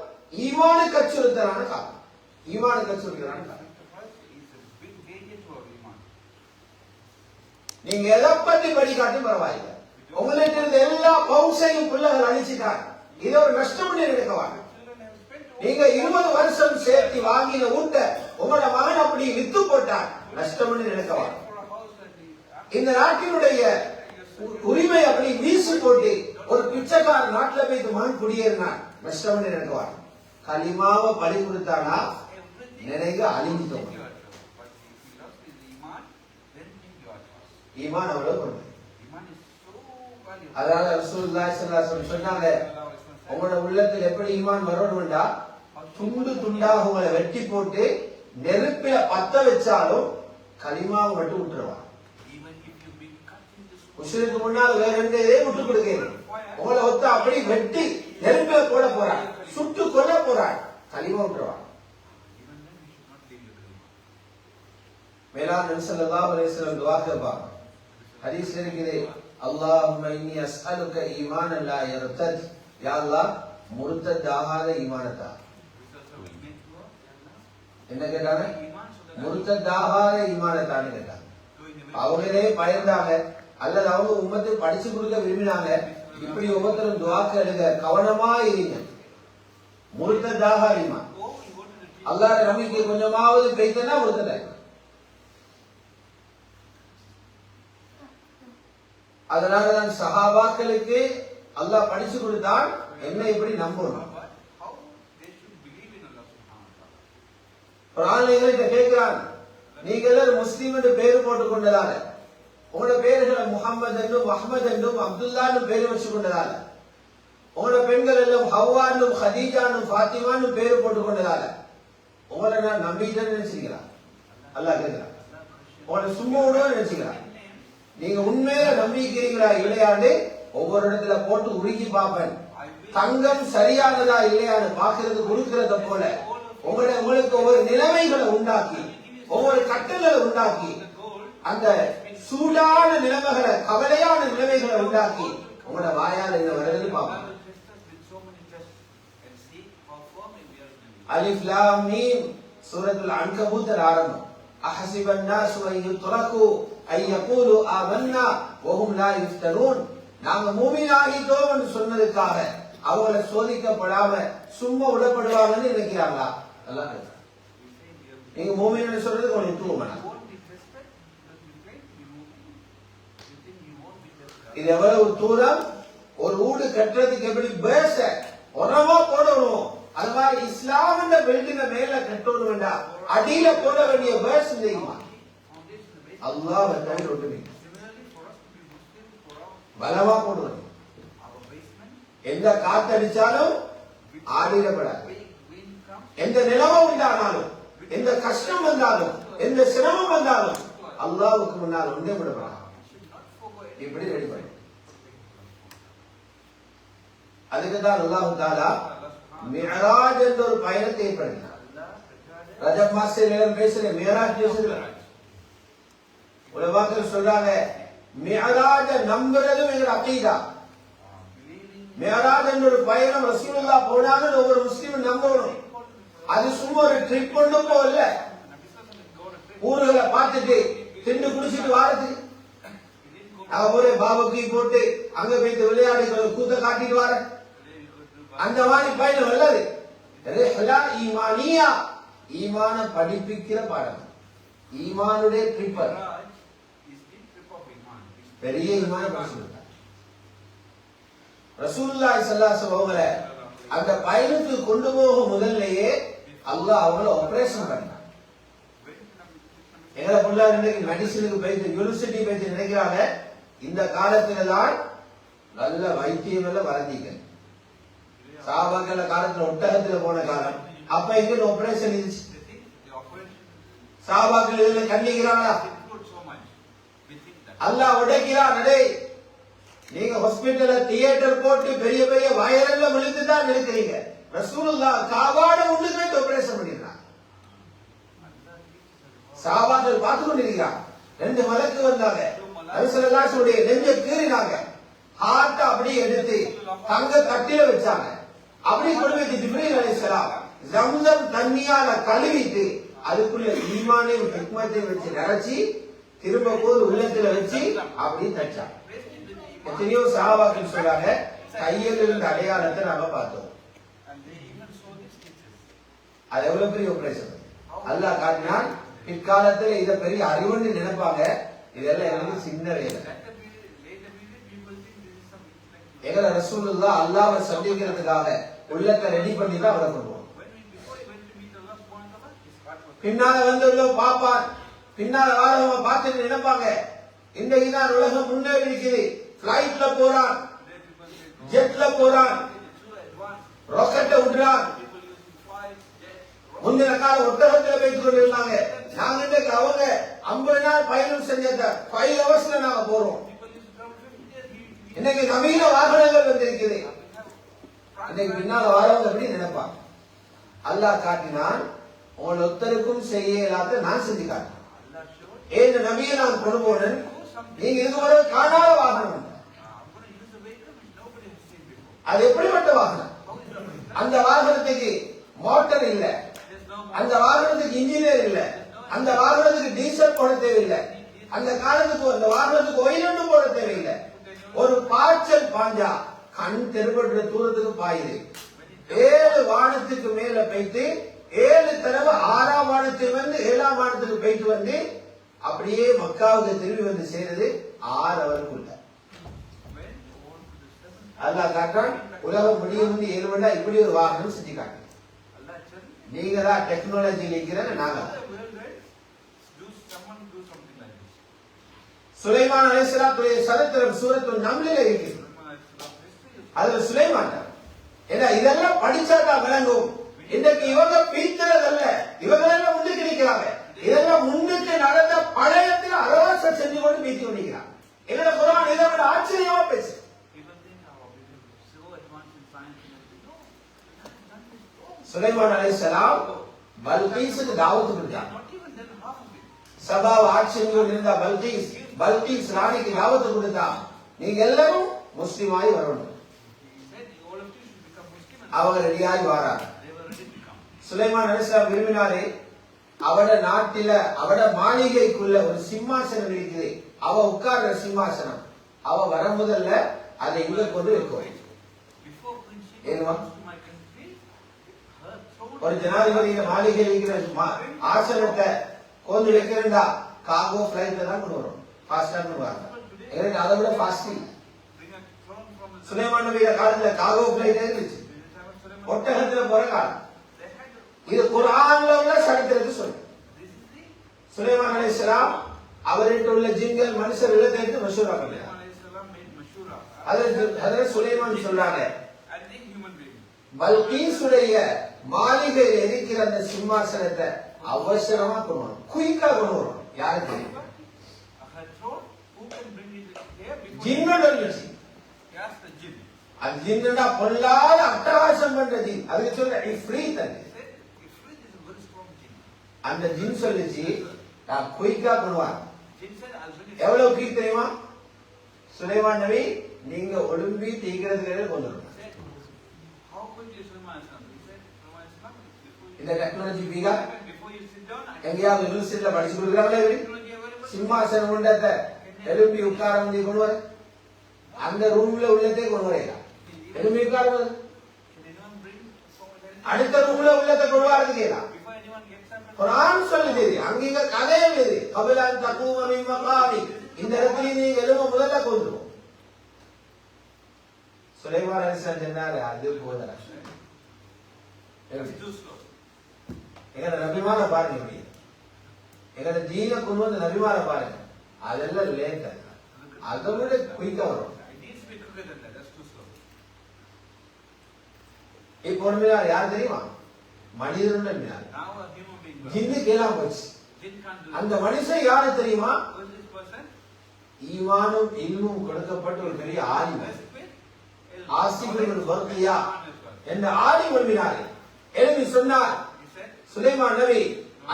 ஈமானுக்கு அச்சுறுத்தலான காலம், ஈமானுக்கு அச்சுறுத்தலான காலம். நீங்க எதை பத்தி படிக்காட்டும் பரவாயில்லை, உங்களுக்கு இருந்த எல்லா பவுசையும் பிள்ளைகள் அழிச்சுட்டாங்க, இது ஒரு நஷ்டம் நினைக்கவாங்க. நீங்க 20 வருஷம் சேர்த்து வாங்கின ஊட்ட உங்களோட மகன் அப்படி வித்து போட்டார், நஷ்டம் நினைக்கவாங்க. இந்த நாட்டினுடைய உரிமை அப்படி வீசி போட்டு ஒரு பிச்சைக்கார நாட்டுல போய் மகன் குடியேறினார், நஷ்டம் நினைக்கவாங்க. களிமாவை பலி கொடுத்தானா நினைக்க அழிஞ்சிட்டோம். ஈமான் அவ்வளவு கொண்டு. அதனால ரசூலுல்லாஹி ஸல்லல்லாஹு அலைஹி வஸல்லம் சொன்னாங்க, உங்களோட உள்ளத்தில் எப்படி ஈமான் வரணும்டா, துண்டு துண்டாக உங்களை வெட்டி போட்டு நெருப்பில பத்த வச்சாலும் களிமாவை மட்டும் விட்டுருவான். உசுருக்கு முன்னால் வேற எந்த இதையும் விட்டு கொடுக்க உங்களை ஒத்த அப்படி வெட்டி நெருப்பில போட போறான், சுட்டு கொல்ல போறான், களிமா விட்டுருவான். மேலான நபி ஸல்லல்லாஹு அலைஹி வஸல்லம் துஆ கேட்பாங்க, ஹதீஸ் இருக்குது, அல்லாஹும்ம இன்னி அஸ்அலுக ஈமானன் லா யர்தத், யா அல்லாஹ் முர்தத் ஆகாத ஈமானத்தா. என்ன கேட்டாங்க? முர்தத் ஆகாத ஈமானத்தான்னு கேட்டாங்க. அவங்களே பயந்தாங்க, அல்லது அவங்க உம்மத்தை படிச்சு கொடுக்க விரும்பினாங்க. இப்படி ஒவ்வொருத்தரும் துஆக்கு எழுத கவனமா இருங்க. முர்தத் ஆகாத ஈமான், அல்லாஹ்வுடைய நம்பிக்கை கொஞ்சமாவது பெய்தனா முர்தத். அதனாலதான் சஹாபாக்களுக்கு அல்லாஹ் படிச்சு கொடுத்தான் என்ன இப்படி நம்பணும். கேட்கிறான், நீங்க எல்லாரும் முஸ்லீம் என்று பேரு போட்டுக் கொண்டதால, உங்களோட பேர்களை முகமது என்றும் அஹ்மது என்றும் அப்துல்லான்னு பேரு வச்சு கொண்டதால, உங்களோட பெண்கள் எல்லாம் ஹவ்வானும் ஹதீஜானும் ஃபாத்திமான்னு பேரு போட்டுக் கொண்டதால உங்களை நான் நம்பிட்டேன்னு நினைச்சுக்கிறான். அல்லாஹ் கேட்கிறான், உங்களை சும்மா விடுவோம் நினைச்சுக்கிறான். நீங்க உண்மையில நம்பிக்கிறீங்களா இல்லையான்னு ஒவ்வொரு இடத்துல போட்டு உருக்கி பார்ப்பேன். தங்கம் சரியானதா இல்லையான்னு பாக்குறது கொடுக்கிறத போல உங்களுக்கு ஒவ்வொரு நிலைமைகளை உண்டாக்கி, ஒவ்வொரு கட்டங்களை உண்டாக்கி, அந்த சூடான நிலைமைகளை, கவலையான நிலைமைகளை உண்டாக்கி உங்களோட வாயால் என்ன வருது பார்ப்பேன். அலிஃப் லாம் மீம் சூரத்துல் அன்கபூத் ஆரம்பம். அஹஸிபன் நாஸு அன் யுத்ரகு ஐ யகூலு ஆமன்னா வஹும் லா யுஃப்தனூன். நாங்க மூமினாகிட்டோம் என்று சொன்னதுக்காக அவங்கள சோதிக்கப்படாம சும்மா விடப்படுவாங்கன்னு நினைக்கிறாங்களா? அல்லாஹ் கேட்கிறான், நீங்க மூமின்னு சொல்றது உங்களுக்கு தூவமனா? இது எவ்வளவு தூரம்? ஒரு வீடு கட்டுறதுக்கு எப்படி பேச உரமா போடணும், அது மாதிரி இஸ்லாம் என்ற பில்டிங்க மேல கட்டணும் வேண்டாம், அடியில போட வேண்டிய பேஸ் தெரியுமா? அல்லாஹ் தவிர ஒட்டுமே பலமா போடுவது. எந்த காத்தடிச்சாலும் ஆடிடப்படாது. எந்த நிலவு உண்டானாலும், எந்த கஷ்டம் வந்தாலும், எந்த சிரமம் வந்தாலும் அல்லாஹ்வுக்கு முன்னால் ஒன்றே விடப்படாது. இப்படி ரெடி பண்ணி அதுக்குதான் அல்லாஹ் தஆலா மிஅராஜ் என்ற ஒரு பயணத்தை ஏற்படுத்தினார். ரஜப் மாசத்துல பேசுற மிஅராஜ் பேசுற உலமாக்கள் சொல்றாங்க, மிஅராஜ நம்புறதும் எங்க அகீதா. மிஅராஜ் என்ற ஒரு பயணம் ரசூலுல்லாஹ் போனாங்கன்னு ஒவ்வொரு முஸ்லிமும் நம்பணும். அது சும்மா ஒரு ட்ரிப் ஒன்றும் போகல, ஊர்களை பார்த்துட்டு திண்டு குடிச்சிட்டு வாரத்துக்கு அவ போல பாபுக்கு போட்டு அங்க போயிட்டு விளையாடுகிற கூத்த காட்டிட்டு வார அந்த மாதிரி பயணம் வல்லது. ஈமானியா, ஈமான படிப்பிக்கிற பாடம், ஈமானுடைய ட்ரிப்பர், பெரிய ஈமான படிச்சு ரசூலுல்லாஹி ஸல்லல்லாஹு அலைஹி வஸல்லம் அந்த பயணத்துக்கு கொண்டு போக முதல்லயே அல்லாஹ் அவங்கள ஆபரேஷன் பண்ணான். எங்களை புள்ள இன்னைக்கு மெடிசனுக்கு போயிட்டு யூனிவர்சிட்டி போயிட்டு நினைக்கிறாங்க, இந்த காலத்துல தான் நல்ல வைத்தியம் எல்லாம் வளர்ந்தீங்க. சாபாக்கள காலத்துல ஒட்டகத்துல போன காலம், அப்ப எங்க ஆபரேஷன் இருந்துச்சு? சாபாக்கள் இதுல கண்டிக்கிறாங்களா? அல்லாஹ் உடைக்கிறான், அடே நீங்க ஹாஸ்பிடல்ல தியேட்டர் போட்டு பெரிய பெரிய வயரல்ல விழுந்து தான் இருக்கிறீங்க. ரசூலுல்லாஹ் காபாட உள்ளுமே ஆபரேஷன் பண்ணிருக்காங்க. சஹாபாக்கள் பார்த்து கொண்டிருக்கிறாங்க. 2 மலக்கு வந்தாங்க. நபி ஸல்லல்லாஹு அலைஹி வஸல்லம் நெஞ்சை கீறினாங்க. ஹார்ட் அப்படியே எடுத்து தங்க தட்டில வச்சாங்க. அப்படி கொண்டு போய் ஜிப்ரீல் அலைஹிஸ்ஸலாம் ஜம்ஸம் தண்ணியால கழுவிட்டு அதுக்குள்ள ஈமானையும் ஹிக்மத்தையும் வச்சு நிரச்சி திரும்ப போது உள்ளத்துல வச்சு அப்படி தச்சாங்க. எத்தனையோ சஹாபாக்கள் சொல்றாங்க கையில் இருந்த அடையாளத்தை நாம பார்த்தோம். அது எவ்வளவு பெரிய ஆபரேஷன் அல்லாஹ் காட்டினான். பிற்காலத்துல இத பெரிய அறிவுன்னு நினைப்பாங்க. இதெல்லாம் எனக்கு சின்ன வேலை. எங்களை ரசூலுல்லாஹ் அல்லாஹ்வை சந்திக்கிறதுக்காக உள்ளத்தை ரெடி பண்ணி தான் அவரை கொண்டு பின்னால வந்து பாப்பான். பின்னால வாரவங்க பார்த்துட்டு நினைப்பாங்க இன்றைக்கு தான் உலகம் முன்னேறி இருக்குது. பிளைட்ல போறான், ஜெட்ல போறான், ராக்கெட்டை விடுறான். முந்தின கால ஒட்டகத்தில் வைத்துக் கொண்டிருந்தாங்க. நாங்க இன்றைக்கு அவங்க 50 நாள் பயணம் செஞ்சத 5 ஹவர்ஸ்ல நாங்க போறோம். இன்னைக்கு நவீன வாகனங்கள் வந்திருக்குது. இன்னைக்கு பின்னால வாரவங்க எப்படி நினைப்பாங்க? அல்லாஹ் காட்டினான் உங்கள் ஒருத்தருக்கும் செய்ய இல்லாத நான் செஞ்சு காட்டினேன். ஏன் நபியை நான் கொண்டு போனேன். நீங்க இதுவரை காணாத வாகனம். அது எப்படிப்பட்ட வாகனம்? அந்த வாகனத்துக்கு மோட்டர் இல்ல, அந்த வாகனத்துக்கு இன்ஜினியர் இல்ல, அந்த வாகனத்துக்கு டீசல் போட தேவையில்லை, அந்த காலத்துக்கு அந்த வாகனத்துக்கு ஒயிலும் போட தேவையில்லை. ஒரு பாய்ச்சல் பாஞ்சா கண் தெருபடுற தூரத்துக்கு பாயுது. 7 வானத்துக்கு மேல போயிட்டு 7 தடவை 6ஆம் வானத்தில் வந்து 7ஆம் வானத்துக்கு போயிட்டு வந்து அப்படியே மக்காவுக்கு திரும்பி வந்து சேருது 6 ஹவருக்குள்ள. அல்லாஹ் காட்டான் உலகம் முடிய முந்தி 7 மணி நேரம் இப்படி ஒரு வாகனம் செஞ்சு காட்டு. நீங்க தான் டெக்னாலஜி இருக்கிற நாங்க. சுலைமான் அலைஹிஸ்ஸலாத்துடைய சரித்திரம் சூரத்துல் நம்லில் இருக்குது. அதுல சுலைமான் ஏன்னா இதெல்லாம் படிச்சாதான் விளங்கும். இன்றைக்கு இவங்க பீத்துறதல்ல, இவங்களெல்லாம் முன்னுக்கு நிற்கிறாங்க. இதெல்லாம் முன்னுக்கு நடந்த பழையத்தில் அரவாச செஞ்சு கொண்டு பீத்தி கொண்டிருக்கிறாங்க. எங்களோட குர்ஆன் இதை விட ஆச்சரியமா பேசு. சுலைமான் அலைஹிஸ்ஸலாம் பல்கீஸுக்கு தாவத் கொடுத்தாங்க. சபாவை ஆட்சியோடு இருந்த பல்கீஸ் ராணிக்கு தாவத் கொடுத்தா நீங்க எல்லாரும் முஸ்லிமாய் வரணும். அவங்க ரெடியாகி வராங்க. சுலைமான் அலைஹிஸ்ஸலாம் விரும்பினாரே அவட நாட்டில அவட மாளிகைக்குள்ள ஒரு சிம்மாசனம் இருக்குது. அவ உட்கார்ற சிம்மாசனம். அவ வர முதல்ல அதை இங்க கொண்டு வைக்கும். ஒரு ஜனாதிபதியில மாளிகை வைக்கிற ஆசனத்தை கொண்டு வைக்கிறா காகோ பிளைட்ல தான் கொண்டு வரும். ஃபாஸ்டா வராங்க. அதை விட ஃபாஸ்ட் சுலைமான் நபியோட காலத்துல காகோ பிளைட் இருந்துச்சு. ஒட்டகத்துல போற காலம். இது குர்ஆன்ல உள்ள சரித்திரத்தை சொல்லு. சுலைமான் அலைஹிஸ்ஸலாம் அவர்கிட்ட உள்ள ஜின்கள் மனுஷர் எழுத்து மஷூரா பண்ணாங்க. அதுல சுலைமான் சொல்றாங்க பல்கீஸுடைய மாளிகையில் இருக்கிற அந்த சிம்மாசனத்தை அவசரமா கொண்டு வரும். குயிக்கா கொண்டு வரும். யாருக்கு தெரியும்? ஜின்னோட அது ஜின்னா பொல்லாத அட்டகாசம் பண்ற ஜின். அதுக்கு சொல்ற இஃப்ரீத். அந்த ஜின் சொல்லுச்சு நான் குயிக்கா கொண்டுவாங்க. எவ்வளவு குயிக் தெரியுமா? சுலைமான் நபி நீங்க ஒழும்பி தீக்கிறதுக்கு கொண்டு வரணும். இந்த டெக்னாலஜி பீகா எங்கேயாவது யூனிவர்சிட்டியில படிச்சு கொடுக்குறாங்களே. சிம்மாசனம் உண்டத்தை எழும்பி உட்கார வந்து கொண்டு வர அந்த ரூம்ல உள்ளதே கொண்டு வரலாம். எழும்பி உட்கார அடுத்த ரூம்ல உள்ளத்தை கொண்டு வரதுக்கு குர்ஆன் சொல்லுது. அங்க கதையே இது. கபிலான் தக்கூம மின் மகாமி. இந்த இடத்துல நீ எழும்ப முதல்ல கொண்டு சுலைமான் அலைஹிஸ்ஸலாம் சொன்னாரு அது போதா. எங்களோட நபிமான பாருங்க. இப்படி எங்களோட தீன கொண்டு வந்து நபிமான பாருங்க. அதெல்லாம் லேட். அதை விட குயிக்கா வரும். இப்போ யார் தெரியுமா? மனிதன் ஜின்னு கேளாம போச்சு. அந்த மனுஷன் யாரு தெரியுமா? ஈமானும் இல்மும் கொடுக்கப்பட்ட ஒரு பெரிய ஆலிம். ஆசிபுல் வர்கியா என்ற ஆலிம் எழுப்பினார்கள். எழுதி சொன்னார், சுலைமான் நபி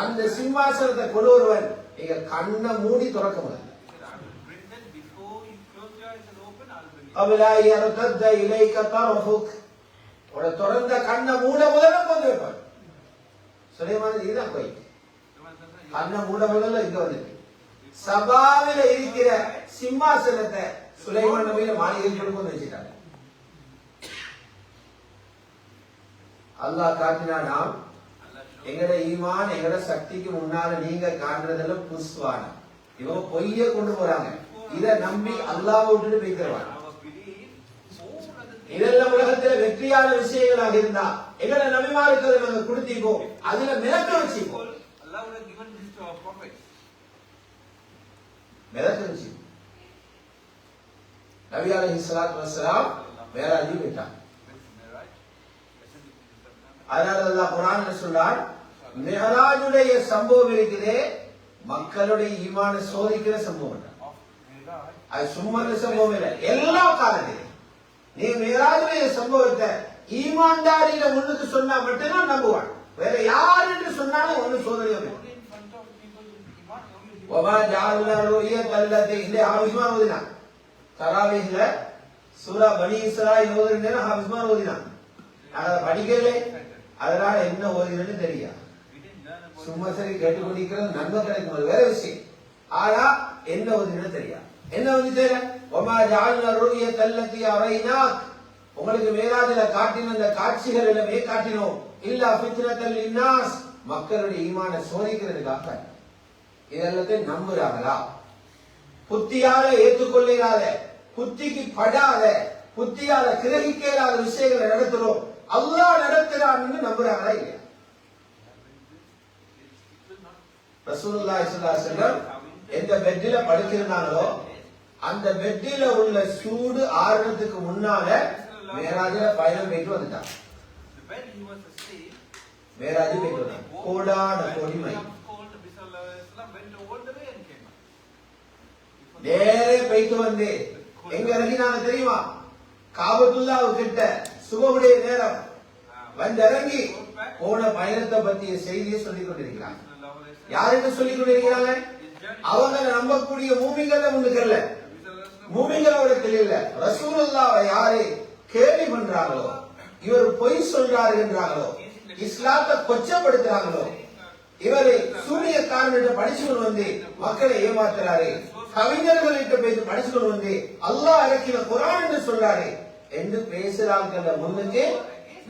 அந்த சிம்மாசனத்தை கொண்டு வருவன் நீங்க கண்ணை மூடி திறக்க முடியாது. திறந்த கண்ணை மூட முதல்ல கொண்டு வைப்பார். சுலைமான் இதுதான் போய் கண்ணை மூட முதல்ல இங்க வந்து சபாவில இருக்கிற சிம்மாசனத்தை சுலைமான் நபியில மாளிகை கொண்டு வச்சுட்டாங்க. அல்லாஹ் காட்டினா நாம் எங்கட ஈமான் எங்கட சக்திக்கு முன்னால நீங்க காண்றதெல்லாம் புஷ்வான இவங்க பொய்ய கொண்டு போறாங்க. இத நம்பி அல்லாஹ் விட்டுட்டு போய்க்கிறவாங்க. இதெல்லாம் உலகத்துல வெற்றியான விஷயங்களாக இருந்தா எங்கட நபிமாருக்கு நாங்க கொடுத்திப்போம், அதுல மிளக்க வச்சுப்போம், மிளக்க வச்சுப்போம். நபி அலைஹிஸ்ஸலாத்து வஸ்ஸலாம் மேராஜி போயிட்டாங்க. அதனால அல்லாஹ் குர்ஆன்ல சொல்றான், மிஹராஜுடைய சம்பவம் இருக்குதே மக்களுடைய ஈமான சோதிக்கிற சம்பவம். அது சும்மா சம்பவம் இல்லை, எல்லா காலத்திலும் நீ மிஹராஜுடைய சம்பவத்தை ஈமான்தாரியில முன்னுக்கு சொன்னா மட்டும்தான் நம்புவான். வேற யார் என்று சொன்னாலும் ஒண்ணு சோதனையும் இல்லை. وما جعلنا الرؤية التي இந்த ஹாஃபிஸ்மான் ஓதினான். தராவீஹ்ல சூரா பனி இஸ்ராயில் ஓதுறேன்னா ஹாஃபிஸ்மான் ஓதினான். அதை படிக்கல, அதனால என்ன ஓதினு தெரியாது. சும்மா சரி கேட்டுக்கொண்டிருக்கிறது நன்மை கிடைக்கும், அது வேற விஷயம். ஆனா என்ன ஓதினு தெரியாது. என்ன ஓதி தெரியல. وما جعلنا الرؤية التي أريناك உங்களுக்கு மேலாதில காட்டின அந்த காட்சிகள் எல்லாமே காட்டினோம். இல்லா ஃபித்னத்தல் லின்னாஸ் மக்களுடைய ஈமான சோதிக்கிறதுக்காக. இதெல்லாத்தையும் நம்புறாங்களா? புத்தியால ஏற்றுக்கொள்ளாத, புத்திக்கு படாத, புத்தியால கிரகிக்க இயலாத விஷயங்களை நடத்துறோம். அல்லாஹ் நடத்துறான்னு நம்புறாங்களா இல்லையா? ரசூலுல்லாஹி ஸல்லல்லாஹு அலைஹி வஸல்லம் எந்த பெட்ல படுத்திருந்தாங்களோ அந்த பெட்ல உள்ள சூடு ஆறுறதுக்கு முன்னால மேராஜில பயணம் போயிட்டு வந்துட்டாங்க. மேராஜி போயிட்டு வந்தாங்க. கோடான கோடி மைல் நேரே போயிட்டு வந்து எங்க இறங்கினாங்க தெரியுமா? காபத்துல்லாஹ் கிட்ட சுபஹுடைய நேரம் வந்து இறங்கி போன பயணத்தை பற்றிய செய்தியை சொல்லிக் கொண்டிருக்கிறாங்க. யாருக்கு சொல்லிக் கொண்டிருக்கிறாங்க? அவங்க நம்பக்கூடிய மூமிகளை முன்னுக்கல்ல, மூமிகளோட தெரியல. ரசூலுல்லாஹ்வை யாரு கேலி பண்றாங்களோ, இவர் பொய் சொல்றாரு என்றாங்களோ, இஸ்லாத்தை கொச்சப்படுத்துறாங்களோ, இவரை சூனியக்காரன்கிட்ட படிச்சுக்கொண்டு வந்து மக்களை ஏமாத்துறாரு, கவிஞர்கள்கிட்ட போய் படிச்சுக்கொண்டு வந்து அல்லாஹ் இறக்கின குர்ஆன் என்று சொல்றாரு என்று பேசுறாங்க. முன்னுக்கு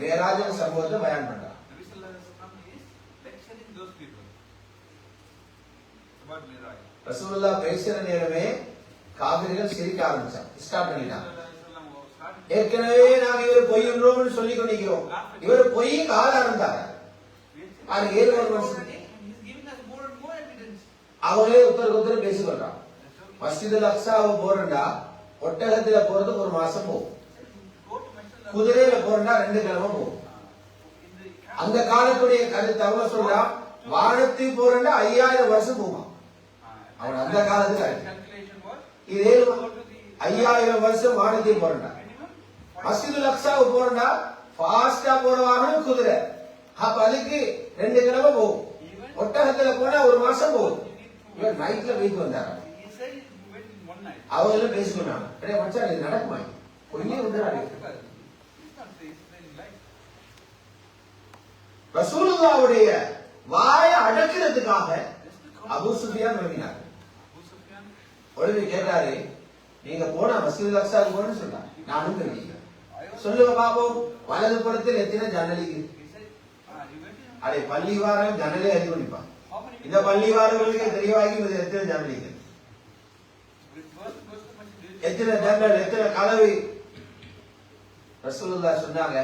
மேராஜ சம்பவத்தை பயான் பண்றாங்க. ரசூலுல்லாஹ் பேசுற நேரமே காபிர்கள் சிரிக்க ஆரம்பிச்சாங்க, ஸ்டார்ட் பண்ணிட்டாங்க. ஏற்கனவே நாங்க இவர் பொய் என்றோம்னு சொல்லிக் கொண்டிருக்கிறோம், இவர் பொய் கால ஆரம்பித்தாங்க. அவங்களே ஒருத்தருக்கு ஒருத்தர் பேசிக்கொள்றாங்க. மஸ்ஜிதுல் அக்ஸாவை போறா ஒட்டகத்துல போறதுக்கு ஒரு மாசம் போகும், குதிரையில போறா 2 கிழமை போகும். அந்த காலத்துடைய கருத்து அவங்க சொல்றா வானத்தில் போறா 5000 வருஷம் போகும். அவன் அந்த காலத்துல இதே 5000 வருஷம் வானத்தில் போறா. மஸ்ஜிதுல் அக்ஸாவை போறா ஃபாஸ்டா போற வாகனம் குதிரை, அப்ப அதுக்கு 2 கிழமை போகும். ஒட்டகத்துல போனா ஒரு மாசம் போகும். இவன் நைட்ல வீட்டுக்கு வந்தாங்க. அவங்க பேசிக்கொண்டாங்க, மச்சான் இது நடக்குமா? பொய்யே வந்துடாரு. ரசூலுல்லாஹ்வுடைய வாயை அடக்கிறதுக்காக அபூ சுஃபியான் நம்பினார். உடனே கேட்டாரு, நீங்க போனா மஸ்ஜிதுல் அக்ஸாவுக்கு போன்னு சொன்னாங்க. நானும் தெரிஞ்சுக்கிறேன், சொல்லுங்க பாப்போம். வலது புறத்தில் எத்தனை ஜன்னலிக்கு? அடே பள்ளி வாரம் ஜன்னலே அறிவு பண்ணிப்பான். இந்த பள்ளி வாரங்களுக்கு தெரியவாகி எத்தனை ஜன்னலிக்கு, எத்தனை ஜன்னல், எத்தனை கதவு? ரசூலுல்லாஹ் சொன்னாங்க,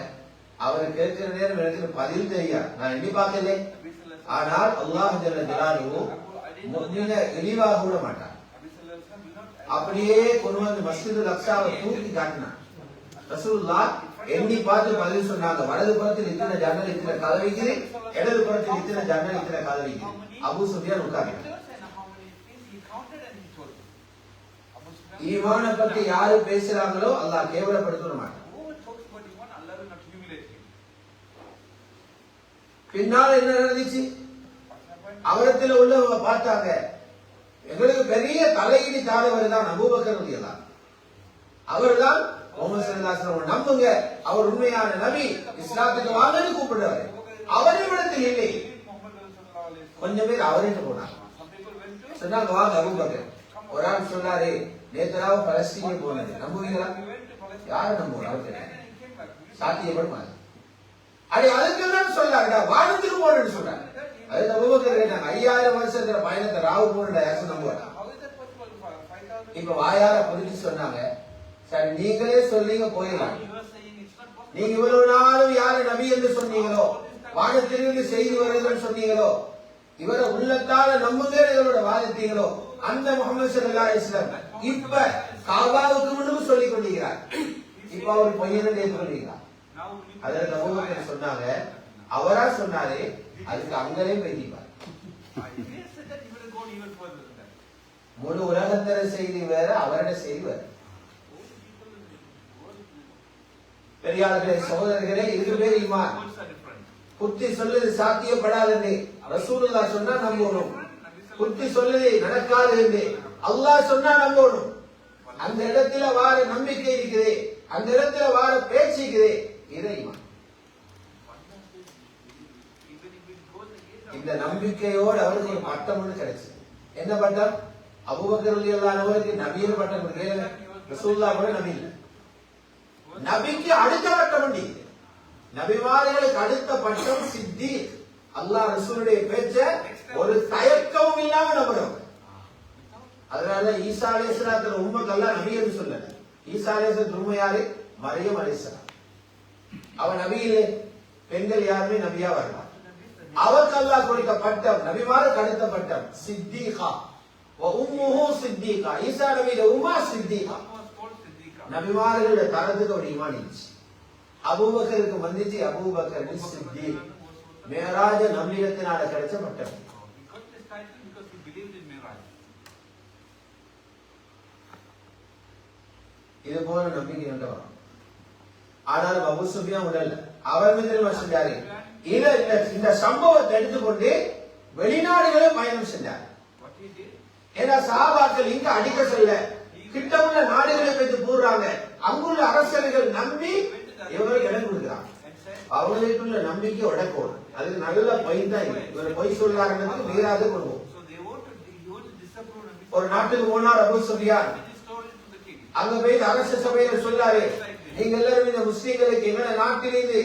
அவர் கேட்கிற நேரம் எனக்கு பதில் தெரியாது, நான் எண்ணி பார்க்கல. ஆனால் அல்லாஹ் ஜல்ல ஜலாலுஹு முஃமினை இழிவாக விட மாட்டான். அப்படியே கொண்டு வந்து மஸ்ஜிதுல் அக்ஸாவை தூக்கி காட்டினான். ரசூலுல்லாஹ் எண்ணி பார்த்து பதில் சொன்னாங்க. வலது புறத்தில் இத்தனை ஜன்னல், இத்தனை கதவைக்கு, இடது புறத்தில் இத்தனை ஜன்னல், இத்தனை கதவைக்கு. அபூ சுஃபியான் உட்கார்ந்தார். ஈமானை பத்தி யாரு பேசுறாங்களோ அல்லாஹ் கேவலப்படுத்த மாட்டான். பின்னால என்ன நடந்துச்சு? அவரத்துல உள்ளவங்க பார்த்தாங்க, எங்களுக்கு பெரிய தலையிடி தாழவர் தான் அபூபக்கர் ரலியல்லாஹு. அவர்தான் முஹம்மது ஸல்லல்லாஹு அலைஹி வஸல்லம் நம்புங்க, அவர் உண்மையான நபி, இஸ்லாத்துக்கு வாங்கன்னு கூப்பிடுறாரு. அவரை விடத்தில் இல்லை. கொஞ்சம் பேர் அவர்கிட்ட போனாங்க, சொன்னாங்க வாங்க அபூபக்கர். ஒரு ஆள் சொன்னாரு, நேத்தராவ பலஸ்தீனிய போனது, நம்புவீங்களா? யாரு நம்புவோம்? அவர் கேட்டாங்க. சாத்தியப்படுமா? அப்படி அதுக்கெல்லாம் சொல்லாங்கடா, வானத்துக்கு போனேன்னு சொன்னாங்க. அது அபூபக்கர் கேட்டாங்க, 5000 வருஷத்துல பயணத்தை ராவு போன யாரும் நம்புவாங்க. இப்ப வாயார புரிஞ்சு சொன்னாங்க, சரி நீங்களே சொல்லிங்க போயிடலாம். நீங்க இவ்வளவு நாளும் யாரு நபி என்று சொன்னீங்களோ, வானத்திலிருந்து செய்தி வருதுன்னு சொன்னீங்களோ, இவரை உள்ளத்தால நம்புங்க இவரோட வாதத்தீங்களோ, அந்த முஹம்மது ஸல்லல்லாஹு அலைஹி வஸல்லம் இப்ப காபாவுக்கு முன்னும் சொல்லிக் கொண்டிருக்கிறார். இப்ப அவர் பொய்யன்னு ஏற்றுக்கொண்டிருக்கிறார். அதில் அபூபக்கர் சொன்னாங்க, அவரா சொன்னாரு, அதுக்கு அங்கலே பேசிப்பார். முழு உலகத்தர செய்தி வேற, அவரோட செய்தி வேற. பெரியார்களே, சகோதரர்களே, இதுக்கு பேர் ஈமான். புத்தி சொல்லுது சாத்தியப்படாது, ரசூலுல்லாஹ் சொன்னா நம்பணும். புத்தி சொல்லுது நடக்காது என்று அல்லாஹ் சொன்னா நம்பணும். அந்த இடத்துல வார நம்பிக்கை இருக்குது, அந்த இடத்துல வார பேச்சு இருக்குது, இது ஈமான். இந்த நம்பிக்கையோடு அவருக்கு ஒரு பட்டம் ஒன்று கிடைச்சது. என்ன பட்டம்? அபூபக்கர் ரலியல்லாஹு அன்ஹுவுக்கு நபியின் பட்டம் கொடுக்கல. ரசூலுல்லாஹ் கூட நபி இல்லை. நபிக்கு அடுத்த பட்டம் உண்டு. நபிமார்களுக்கு அடுத்த பட்டம் சித்தீக். அல்லாஹ் ரசூலுடைய பேச்ச ஒரு தயக்கமும் இல்லாம நம்புறோம். அதனால ஈசா அலைஹிஸ்ஸலாத்துல உம்மக்கு அல்லாஹ் நபி என்று சொல்லல. ஈசா அலைஹிஸ்ஸலாத்து உம்ம யாரு? மரியம் அலைஹிஸ்ஸலாம். அவ நபி இல்லை. பெண்கள் யாருமே நபியா வரலாம். அவருக்கு அல்லாஹ் கொடுத்த பட்டம், நபிமாருக்கு அடுத்த பட்டம் சித்தீகா. வ உம்முஹு சித்தீகா. ஈசா நபியோட உம்மா சித்தீகா. நபிமார்களோட தரத்துக்கு ஒரு ஈமான் இருந்துச்சு. அபூபக்கருக்கு வந்துச்சு, அபூபக்கர் சித்தீக். மேராஜ நம்பிடத்தினால கிடைச்ச பட்டம். இது போல நம்பிக்கை கொண்டு வரும். ஆனால் அபூ சுஃபியான் உடல்ல அவர் மீது செஞ்சாரு. இந்த சம்பவத்தை எடுத்துக்கொண்டு வெளிநாடுகளும் பயணம் செஞ்சார். ஏன்னா சஹாபாக்கள் இங்க அடிக்க செல்ல, கிட்ட உள்ள நாடுகளை வைத்து போடுறாங்க. அங்குள்ள அரசர்கள் நம்பி இவங்களுக்கு இடம் கொடுக்குறாங்க. அவங்களுக்குள்ள நம்பிக்கை உடைக்கும். அதுக்கு நல்ல பொய் தான். இவர் பொய் சொல்றாருன்னு மீறாத கொள்வோம். ஒரு நாட்டுக்கு போனார் அபூ சுஃபியான். அங்க போய் அரச சபையில சொல்லாரு, நீங்க எல்லாரும் இந்த முஸ்லீம்களுக்கு எங்க நாட்டிலிருந்து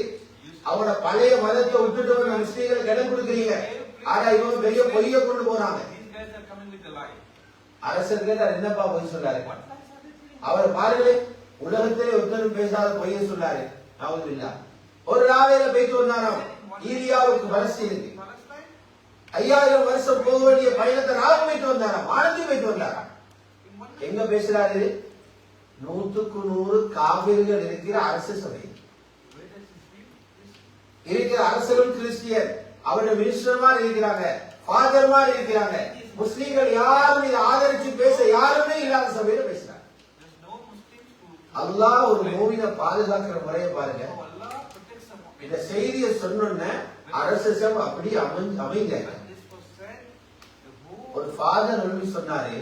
அவனோட பழைய மதத்தை விட்டுட்டு வந்த முஸ்லீம்களுக்கு இடம் கொடுக்குறீங்க. ஆனா இவங்க பெரிய பொய்ய கொண்டு போறாங்க. அரசர் கேட்டார், என்னப்பா பொய் சொல்லாரு? அவர் பாருங்களே, உலகத்திலே ஒருத்தரும் பேசாத பொய்ய சொல்லாரு. நவுதுபில்லாஹ். ஒரு ராவையில போயிட்டு வந்தாராம் ஈரியாவுக்கு பலஸ்தீனுக்கு. 5000 வருஷம் போக வேண்டிய பயணத்தை ராவ போயிட்டு வந்தாராம், வானத்துக்கு போயிட்டு வந்தாராம். எங்க பேசுறாரு? 100க்கு 100 காபிர்கள் இருக்கிற அரசு சபை இருக்கிற அரசரும் கிறிஸ்டியன், அவருடைய மினிஸ்டர்மார் இருக்கிறாங்க, ஃபாதர்மார் இருக்கிறாங்க. முஸ்லீம்கள் யாரும் இதை ஆதரிச்சு பேச யாருமே இல்லாத சபையில பேசுறாங்க. அல்லாஹ் ஒரு மூமினை பாதுகாக்கிற முறையை பாருங்க. இந்த செய்தியை சொன்ன அரசு சபை அப்படி அமைங்க. ஒரு ஃபாதர் ஒன்று சொன்னாரு,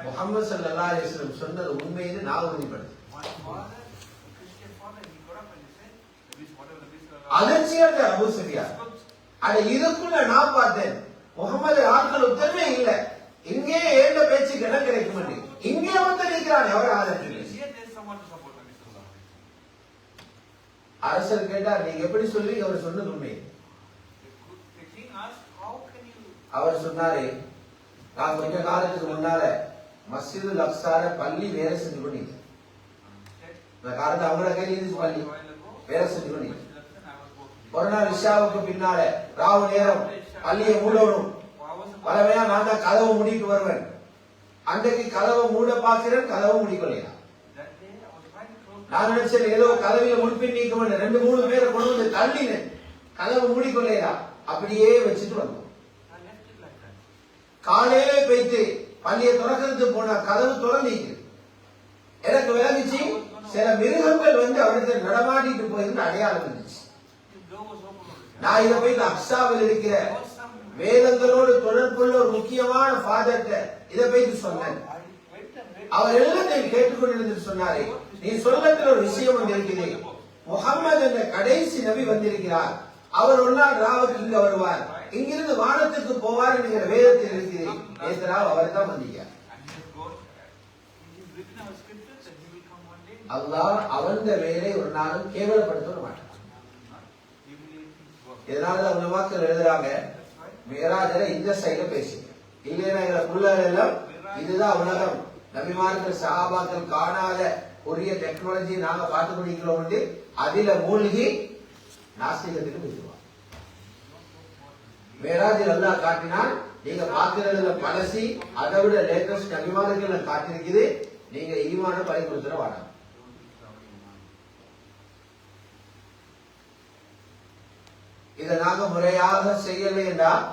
முஹம்மது ஸல்லல்லாஹு அலைஹி வஸல்லம் சொன்னது உண்மைன்னு நான் உறுதிப்படுத்தேன். அதிர்ச்சியாக அபூ சுஃபியான். அட இதுக்குள்ள நான் பார்த்தேன், முகமது ஆட்கள் உத்தரவே இல்ல, இங்கே ஏண்ட பேச்சுக்கு இடம் கிடைக்கும். இங்கே வந்து நிற்கிறான், எவர் ஆதரிச்சு? அரசர் கேட்டார், நீங்க எப்படி சொல்லி? அவர் சொன்னது உண்மை. அவர் சொன்னாரு, நான் கொஞ்ச காலத்துக்கு முன்னால மஸ்ஜிதுல் அக்ஸார பள்ளி வேலை செஞ்சு கொண்டீங்க. காலத்து அவங்கள கையில் இருந்துச்சு, பள்ளி வேலை செஞ்சு கொண்டீங்க. ஒரு நாள் இஷாவுக்கு பின்னால ராவு நேரம் பள்ளியை மூடணும். பலவையா நான் தான் கதவை மூடிட்டு வருவேன். அன்றைக்கு கதவை மூட பார்க்கிறேன், கதவை மூடிக்கொள்ளலாம். நான் நினைச்சேன் ஏதோ கதவில முன்பின் நீக்க வேண்டும். 2-3 பேரை கொண்டு வந்து தள்ளினேன், கதவை மூடிக்கொள்ளலாம். அப்படியே வச்சுட்டு வந்தோம். காலையிலே போயிட்டு பள்ளியை திறக்கிறதுக்கு போன கதவு திறந்தீங்க. எனக்கு விளங்குச்சு சில மிருகங்கள் வந்து அவருக்கு நடமாடிட்டு போயிருந்து அடையாளம் இருந்துச்சு. நான் இதை போயிட்டு அக்ஸாவில் இருக்கிற வேதங்களோடு தொடர்புள்ள ஒரு முக்கியமான ஃபாதர்ட்ட இதை போயிட்டு சொன்னேன். அவர் எல்லாத்தையும் கேட்டுக்கொண்டிருந்து சொன்னாரே, நீ சொல்லத்துல ஒரு விஷயம் வந்து இருக்குது. முகம்மது என்ற கடைசி நபி வந்திருக்கிறார். அவர் ஒரு நாள் ராவுக்கு இங்க வருவார், இங்கிருந்து வானத்துக்கு போவார் என்கிற வேதத்தில் இருக்கிறேன். நேற்று அவர் தான் வந்தீங்க. அல்லாஹ் அவன் வேலை ஒரு நாளும் கேவலப்படுத்த மாட்டான். இதனாலதான் உலமாக்கள் எழுதுறாங்க, மேராஜரை இந்த சைட பேசுங்க, இல்லைன்னா எங்களை புள்ளகள் எல்லாம் இதுதான் உலகம், நபிமார்கள் சஹாபாக்கள் காணாத உரிய டெக்னாலஜி நாங்க பார்த்து கொண்டிருக்கிறோம், அதில மூழ்கி நாஸ்திகத்துக்கு பேசுவாங்க. மேராஜில் அல்லாஹ் காட்டினால் நீங்க பார்க்கிறதுல பழசி, அதை விட லேட்டஸ்ட் நபிமார்கள் காட்டிருக்குது. நீங்க ஈமான பயன்படுத்துற வாடாங்க. இதை நாங்க முறையாக செய்யலை என்றால்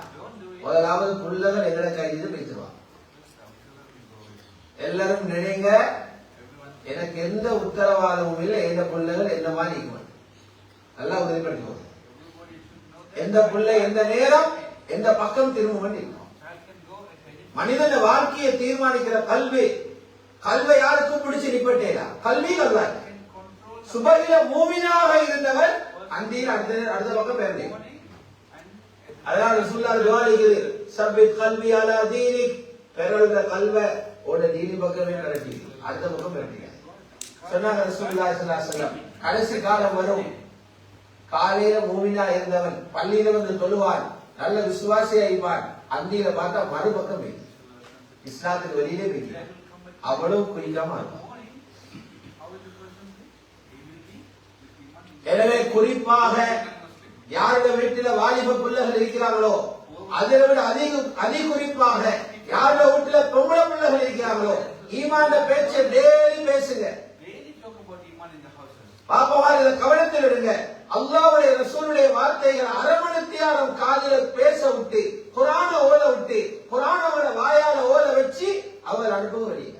முதலாவது புள்ளகள் எங்களை கைது வைத்துருவாங்க. எல்லாரும் நினைங்க, எனக்கு எந்த உத்தரவாதமும் இல்லை, எந்த புள்ளகள் எந்த மாதிரி இருக்கும் நல்லா உறுதிப்படுத்திக்கோங்க. எந்த புள்ள எந்த நேரம் எந்த பக்கம் திரும்ப இருக்கும். மனிதன வாழ்க்கையை தீர்மானிக்கிற கல்வி, கல்வை யாருக்கும் பிடிச்சு நிப்பட்டேடா, கல்வி அல்ல. சுபகில மூமினாக இருந்தவர் அந்தியில் அடுத்த பக்கம் பேரே. அதனால ரசூலுல்லாஹ் துஆ இருக்குது, சப்பித் கல்வி அலா தீனிக், பெறல்ற கல்வை ஓட தீனி பக்கமே நடத்தி அடுத்த பக்கம் பேரே சொன்னாங்க ரசூலுல்லாஹி ஸல்லல்லாஹு அலைஹி வஸல்லம். கடைசி காலம் வரும், காலையில மூமினா இருந்தவன் பள்ளியில வந்து தொழுவான், நல்ல விசுவாசியா இருப்பான், அந்தியில பார்த்தா மறுபக்கம் போய் இஸ்லாத்துக்கு வெளியிலே போய் அவ்வளவு குறிக்காம இருக்கும். எனவே குறிப்பாக யாருடைய வீட்டில வாலிப பிள்ளைகள் இருக்கிறாங்களோ, அதை விட அதிக குறிப்பாக யாருடைய வீட்டுல பொம்பளை பிள்ளைகள் இருக்கிறாங்களோ, ஈமான் பேச்சை டெய்லி பேசுங்க. பாப்பவார் இதை கவனத்தில் விடுங்க. அல்லாஹ்வுடைய ரசூலுடைய வார்த்தைகள் அரமணத்தியாரம் காதில பேச விட்டு, குர்ஆனை ஓத விட்டு, குர்ஆனோட வாயால ஓத வச்சு அவர் அனுப்புவீங்க.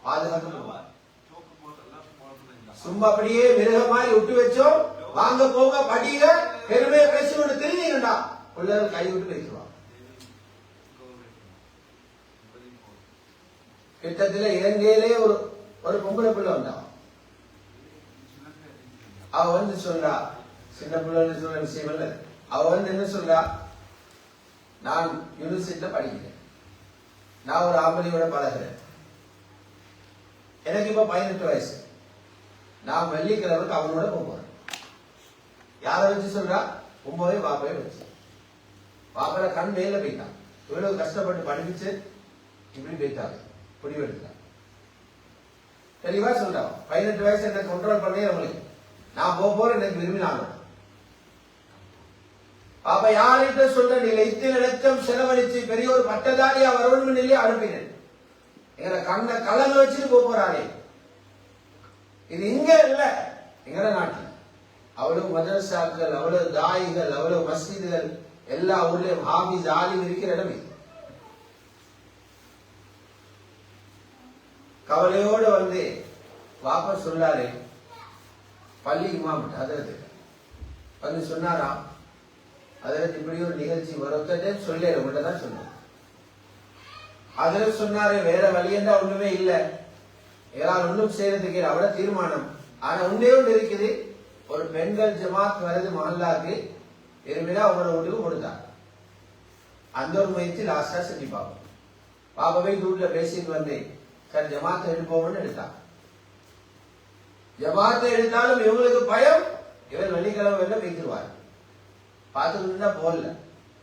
பாதுகாத்து சும்மா அப்படியே மிருகமாய் விட்டு வச்சோம், வாங்க போங்க படிங்க பெருமையை பேசிக்கொண்டு தெரிஞ்சீங்கடா பிள்ளைகள் கை விட்டு பேசுவாங்க. கிட்டத்தில் இலங்கையிலே ஒரு பொம்பளை பிள்ளை வந்தா, அவ வந்து சொல்றா, சின்ன பிள்ளை சொல்ற விஷயம் இல்ல, அவ வந்து என்ன சொல்றா, நான் யூனிவர்சிட்டியில படிக்கிறேன், நான் ஒரு ஆம்பளையோட பழகிறேன், எனக்கு இப்ப 18 வயசு, நான் வெள்ளிக்கிழமைக்கு அவனோட போறேன். யாரை வச்சு சொல்றா? உண்மையே பாப்பைய வச்சு. பாப்பா கண் மேல போயிட்டான், இவ்வளவு கஷ்டப்பட்டு படிப்பிச்சு இப்படி போயிட்டாங்க, முடிவு எடுத்தான். தெளிவா சொல்றான், 18 வயசு என்ன கண்ட்ரோல் பண்ணி அவங்களுக்கு நான் போறேன், எனக்கு விரும்பினாங்க. பாப்பா யார்கிட்ட சொல்ற, நீங்க இத்தனை லட்சம் செலவழிச்சு பெரிய ஒரு பட்டதாரியா வரணும்னு சொல்லி அனுப்பினேன், எங்களை கண்ணை கலங்க வச்சுட்டு போறானே. இது இங்க இல்ல, எங்கட நாட்டில் அவ்வளவு மதரசாக்கள், அவ்வளவு தாயிகள், அவ்வளவு மஸ்ஜிதுகள், எல்லா ஊர்லயும் ஹாபிஸ் ஆலிம் இருக்கிற இடம் இது. கவலையோட வந்து வாபஸ் சொல்லாரு, பள்ளி இமாம் அதற்கு வந்து சொன்னாராம், அதற்கு இப்படி ஒரு நிகழ்ச்சி வரத்தே சொல்ல உங்கள்கிட்ட தான் சொன்னேன். அதில் சொன்னாரு, வேற வழியண்டா ஒண்ணுமே இல்லை, ஏதாவது ஒன்றும் செய்யறதுக்கு அவட தீர்மானம். ஆனா உண்டே ஒன்று இருக்குது, ஒரு பெண்கள் ஜமாத் வருது மஹல்லாக்கு, விரும்பினா அவங்களோட வீட்டுக்கு கொடுத்தாங்க. அந்த ஒரு முயற்சி லாஸ்டா செஞ்சு பார்ப்போம். பாப்பாவை வீட்டுல பேசிட்டு வந்தேன், சார் ஜமாத்தை எடுப்போம்னு எடுத்தாங்க. ஜமாத்தை எடுத்தாலும் இவங்களுக்கு பயம், இவர் வெள்ளிக்கிழமை வெளில வைத்துருவார், பார்த்துக்கிட்டு தான் போடல.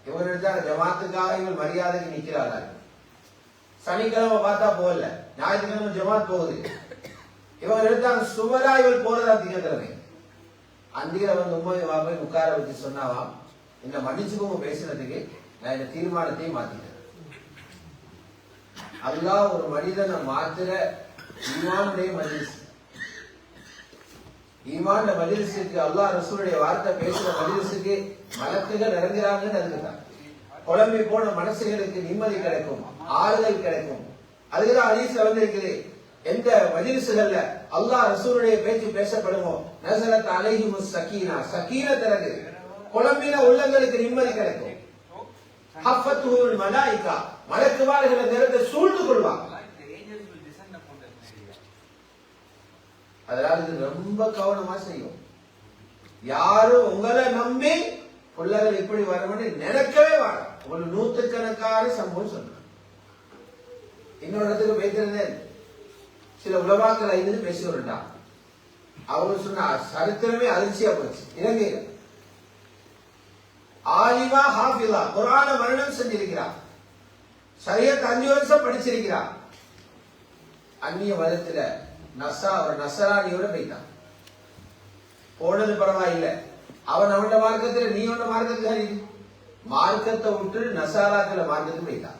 இவங்க எடுத்தாங்க ஜமாத்துக்காக இவர் மரியாதைக்கு நிக்கிறாரா. சனிக்கிழமை பார்த்தா போகல, ஞாயிற்றுக்கிழமை ஜமாத் போகுது, இவங்க எடுத்தாங்க சுவரா இவள் போறதா திங்கக்கிழமை. அந்தியில வந்து போய் உட்கார வச்சு சொன்னாவாம், இந்த மன்னிச்சுக்கோங்க பேசுறதுக்கு, நான் இந்த தீர்மானத்தையும் மாத்திட்டேன். அல்லாஹ் ஒரு மனிதனை மாத்திர ஈமானுடைய மஜ்லிஸ், ஈமான் மஜ்லிஸுக்கு, அல்லாஹ் ரசூலுடைய வார்த்தை பேசுற மஜ்லிஸுக்கு மலக்குகள் இறங்குறாங்கன்னு அதுக்குதான். குழம்பி போன மனசுகளுக்கு நிம்மதி கிடைக்கும், ஆறுதல் கிடைக்கும். அதுதான் ஹதீஸ்ல வந்திருக்குது, எந்த மஜ்லிஸ்கள்ல அல்லாஹ் ரசூலுடைய பேச்சு பேசப்படுமோ நஸலத் அலைஹிமுஸ் ஸகீனா, ஸகீனத் இறங்குது, குழம்பின உள்ளங்களுக்கு நிம்மதி கிடைக்கும். ஹஃபத்துல் மலாயிகா, மலக்குமார்கள் அந்த இடத்தை சூழ்ந்து கொள்வாங்க. அதனால இது ரொம்ப கவனமா செய்யும். யாரும் உங்களை நம்பி பிள்ளைகள் இப்படி வரும்னு நினைக்கவே வேண்டாம். உங்களுக்கு நூற்றுக்கணக்கான சம்பவம் சொல்றேன். இன்னொரு இடத்துக்கு பேசிருந்தேன், சில உலமாக்கள் ஐந்து பேசிவிட்டான். அவங்க சொன்ன சரித்திரமே அதிர்ச்சியா போச்சு. இலங்கையில் ஆலிமா ஹாஃபிலா, குர்ஆனை மரணம் செஞ்சிருக்கிறார், ஷரியத் 5 வருஷம் படிச்சிருக்கிறார். அந்நிய மதத்துல ஒரு நசராணியோட போயிட்டான். போனது பரவாயில்லை, அவன் அவனோட மார்க்கத்துல நீ அவனோட மார்க்கத்துல மார்க்கத்தை விட்டு நசாராக்கள மார்க்கத்துக்கு போயிட்டான்.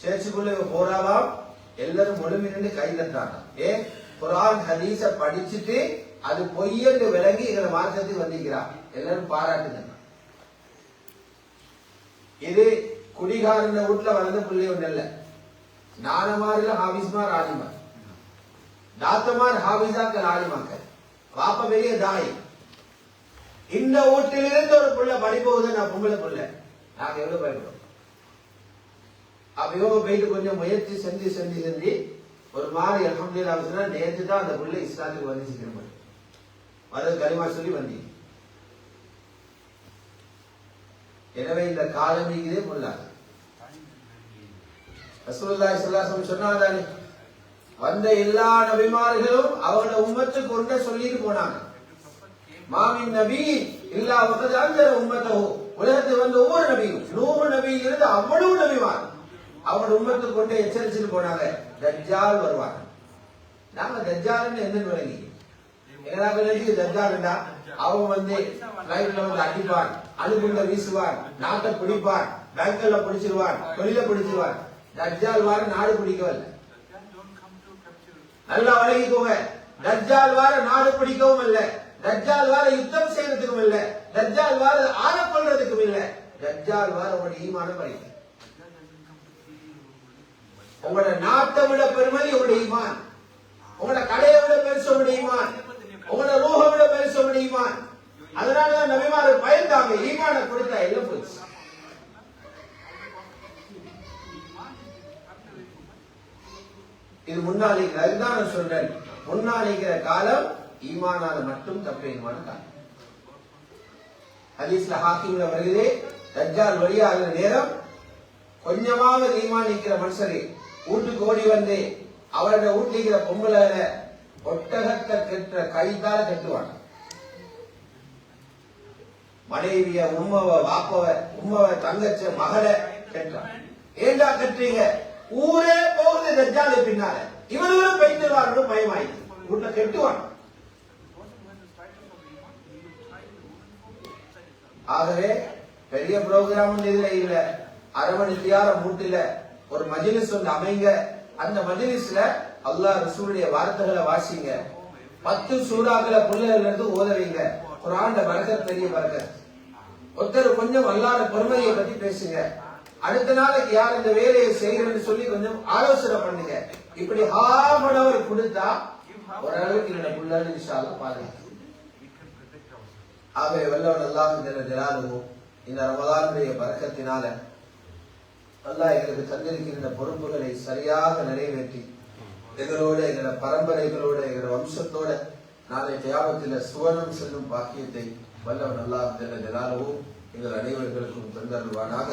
சேர்ச்சுக்குள்ள போறாவாம், எல்லாரும் முழுமை நின்று கை தட்டாங்க. குர்ஆன் ஹதீஸ படிச்சுட்டு அது பொய்யென்று விளங்கி எங்களை மார்க்கத்துக்கு வந்திருக்கிறான், எல்லாரும் பாராட்டுங்க. இது குடிகாரன வீட்டுல வளர்ந்த பிள்ளை ஒன்று இல்ல. நானமாரில ஹாபிஸ்மார் ஆலிமார், தாத்தமார் ஹாபிஸாக்கள் ஆலிமாக்கள், வாப்ப பெரிய தாய். இந்த வீட்டிலிருந்து ஒரு புள்ள படிப்போகுது, நான் பொம்பளை புள்ள, நாங்க எவ்வளவு பயப்படுறோம். அப்ப இவங்க போயிட்டு கொஞ்சம் முயற்சி செஞ்சு செஞ்சு செஞ்சு ஒரு மாதிரி அல்ஹம்துலில்லாஹ் சொன்னா, நேற்று தான் அந்த புள்ள இஸ்லாத்துக்கு வந்துச்சு. திரும்ப மத கலிமா சொல்லி வந்தீங்க. எனவே இந்த காலம் இதே பொல்லாது. ரசூலுல்லாஹி ஸல்லல்லாஹு அலைஹி வஸல்லம் சொன்னாதானே, வந்த எல்லா நபிமார்களும் அவங்களோட உம்மத்துக்கு ஒன்றை சொல்லிட்டு போனாங்க. மாமின் நபி இல்லா வகத் அன்தர உம்மத்தஹு, உலகத்துக்கு வந்த ஒவ்வொரு நபியும் 100 நபியிலிருந்து அவ்வளவு நபிமார் அவங்களோட உம்மத்துக்கு கொண்டு எச்சரிச்சுட்டு போனாங்க, தஜ்ஜால் வருவாங்க. நாம தஜ்ஜால்னு என்னன்னு விளங்கி எங்களுக்கு தஜ்ஜால்டா அவன் வந்து லைஃப்ல வந்து அடிப்பான், அணுகுண்ட வீசுவான், நாட்டை பிடிப்பான், பேங்கல்ல பிடிச்சிருவான், தொழில பிடிச்சிருவான். தஜ்ஜால் வார நாடு பிடிக்கவில்லை. நல்லா வழங்கிக்கோங்க, தஜ்ஜால் வார நாடு பிடிக்கவும் இல்லை, தஜ்ஜால் வார யுத்தம் செய்யறதுக்கும் இல்லை, தஜ்ஜால் வார ஆள கொள்றதுக்கும் இல்லை. தஜ்ஜால் வார உங்களுடைய ஈமான பறிக்க, உங்களோட நாட்டை விட பெருமதி உங்களுடைய ஈமான், உங்களோட கடையை விட பெருசு உங்களுடைய ஈமான், உங்களோட ரூஹை விட பெருசு உங்களுடைய ஈமான். அதனாலதான் நபிமார்கள் பயந்தாங்க, ஈமான கொடுத்தா எல்லாம் போச்சு. இது முன்னாள் அதுதான் நான் சொல்றேன், முன்னாளிக்கிற காலம் ஈமானால மட்டும் தப்பேமான காலம். ஹதீஸ்ல ஹாக்கிம்ல வருகிறே, தஜ்ஜால் வெளியாகிற நேரம் கொஞ்சமாக ஈமான் நிற்கிற மனுஷரே வீட்டுக்கு ஓடி வந்து அவரோட வீட்டுக்கிற பொங்கல ஒட்டகத்தை கெட்ட கைத்தால கட்டுவாங்க. மனைவிய உம்மவ வாப்பவ உம்மவ தங்கச்ச மகளை கட்டுறான். ஏண்டா கட்டுறீங்க? ஊரே போகுது தஜ்ஜாலை பின்னால, இவனும் பைத்தியவான்னு பயமாயிடுச்சு, வீட்டை கெட்டுவான். ஆகவே பெரிய புரோகிராம் இதுல இல்ல, அரை மணி தியாரம் மூட்டில ஒரு மஜ்லிஸ் வந்து அமைங்க. அந்த மஜ்லிஸ்ல அல்லாஹ் ரசூலுடைய வார்த்தைகளை வாசிங்க, 10 சூறாக்களை பிள்ளைகள் இருந்து ஓதவீங்க. குர்ஆன்ல பரக்கத், பெரிய பரக்கத். ஒருத்தர் கொஞ்சம் அல்லாஹ்வுடைய பெருமையை பத்தி பேசுங்க. அடுத்த நாளைக்கு யார் இந்த வேலையை செய்யறன்னு சொல்லி கொஞ்சம் ஆலோசனை பண்ணுங்க. இப்படி half an hour கொடுத்தா ஓரளவுக்கு என்னோட பிள்ளைகள் இன்ஷா அல்லாஹ் பாதுகாக்கும். ஆகவே வல்லவன் அல்லாஹ் ஜல்ல ஜலாலுஹு இந்த ரமலானுடைய பரக்கத்தினால அல்லாஹ் எங்களுக்கு தந்திருக்கின்ற பொறுப்புகளை சரியாக நிறைவேற்றி எங்களோட எங்களோட பரம்பரைகளோட எங்களோட வம்சத்தோட நாளை கியாமத்தில் சுவனம் செல்லும் பாக்கியத்தை வல்லவன் அல்லாஹ் ஜல்ல ஜலாலுஹு எங்கள் அனைவர்களுக்கும் தந்தருள்வானாக.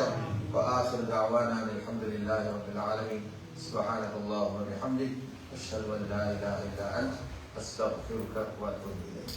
وآخر دعوانا الحمد لله رب العالمين. سبحانك اللهم وبحمدك أشهد أن لا إله إلا أنت أستغفرك وأتوب إليك.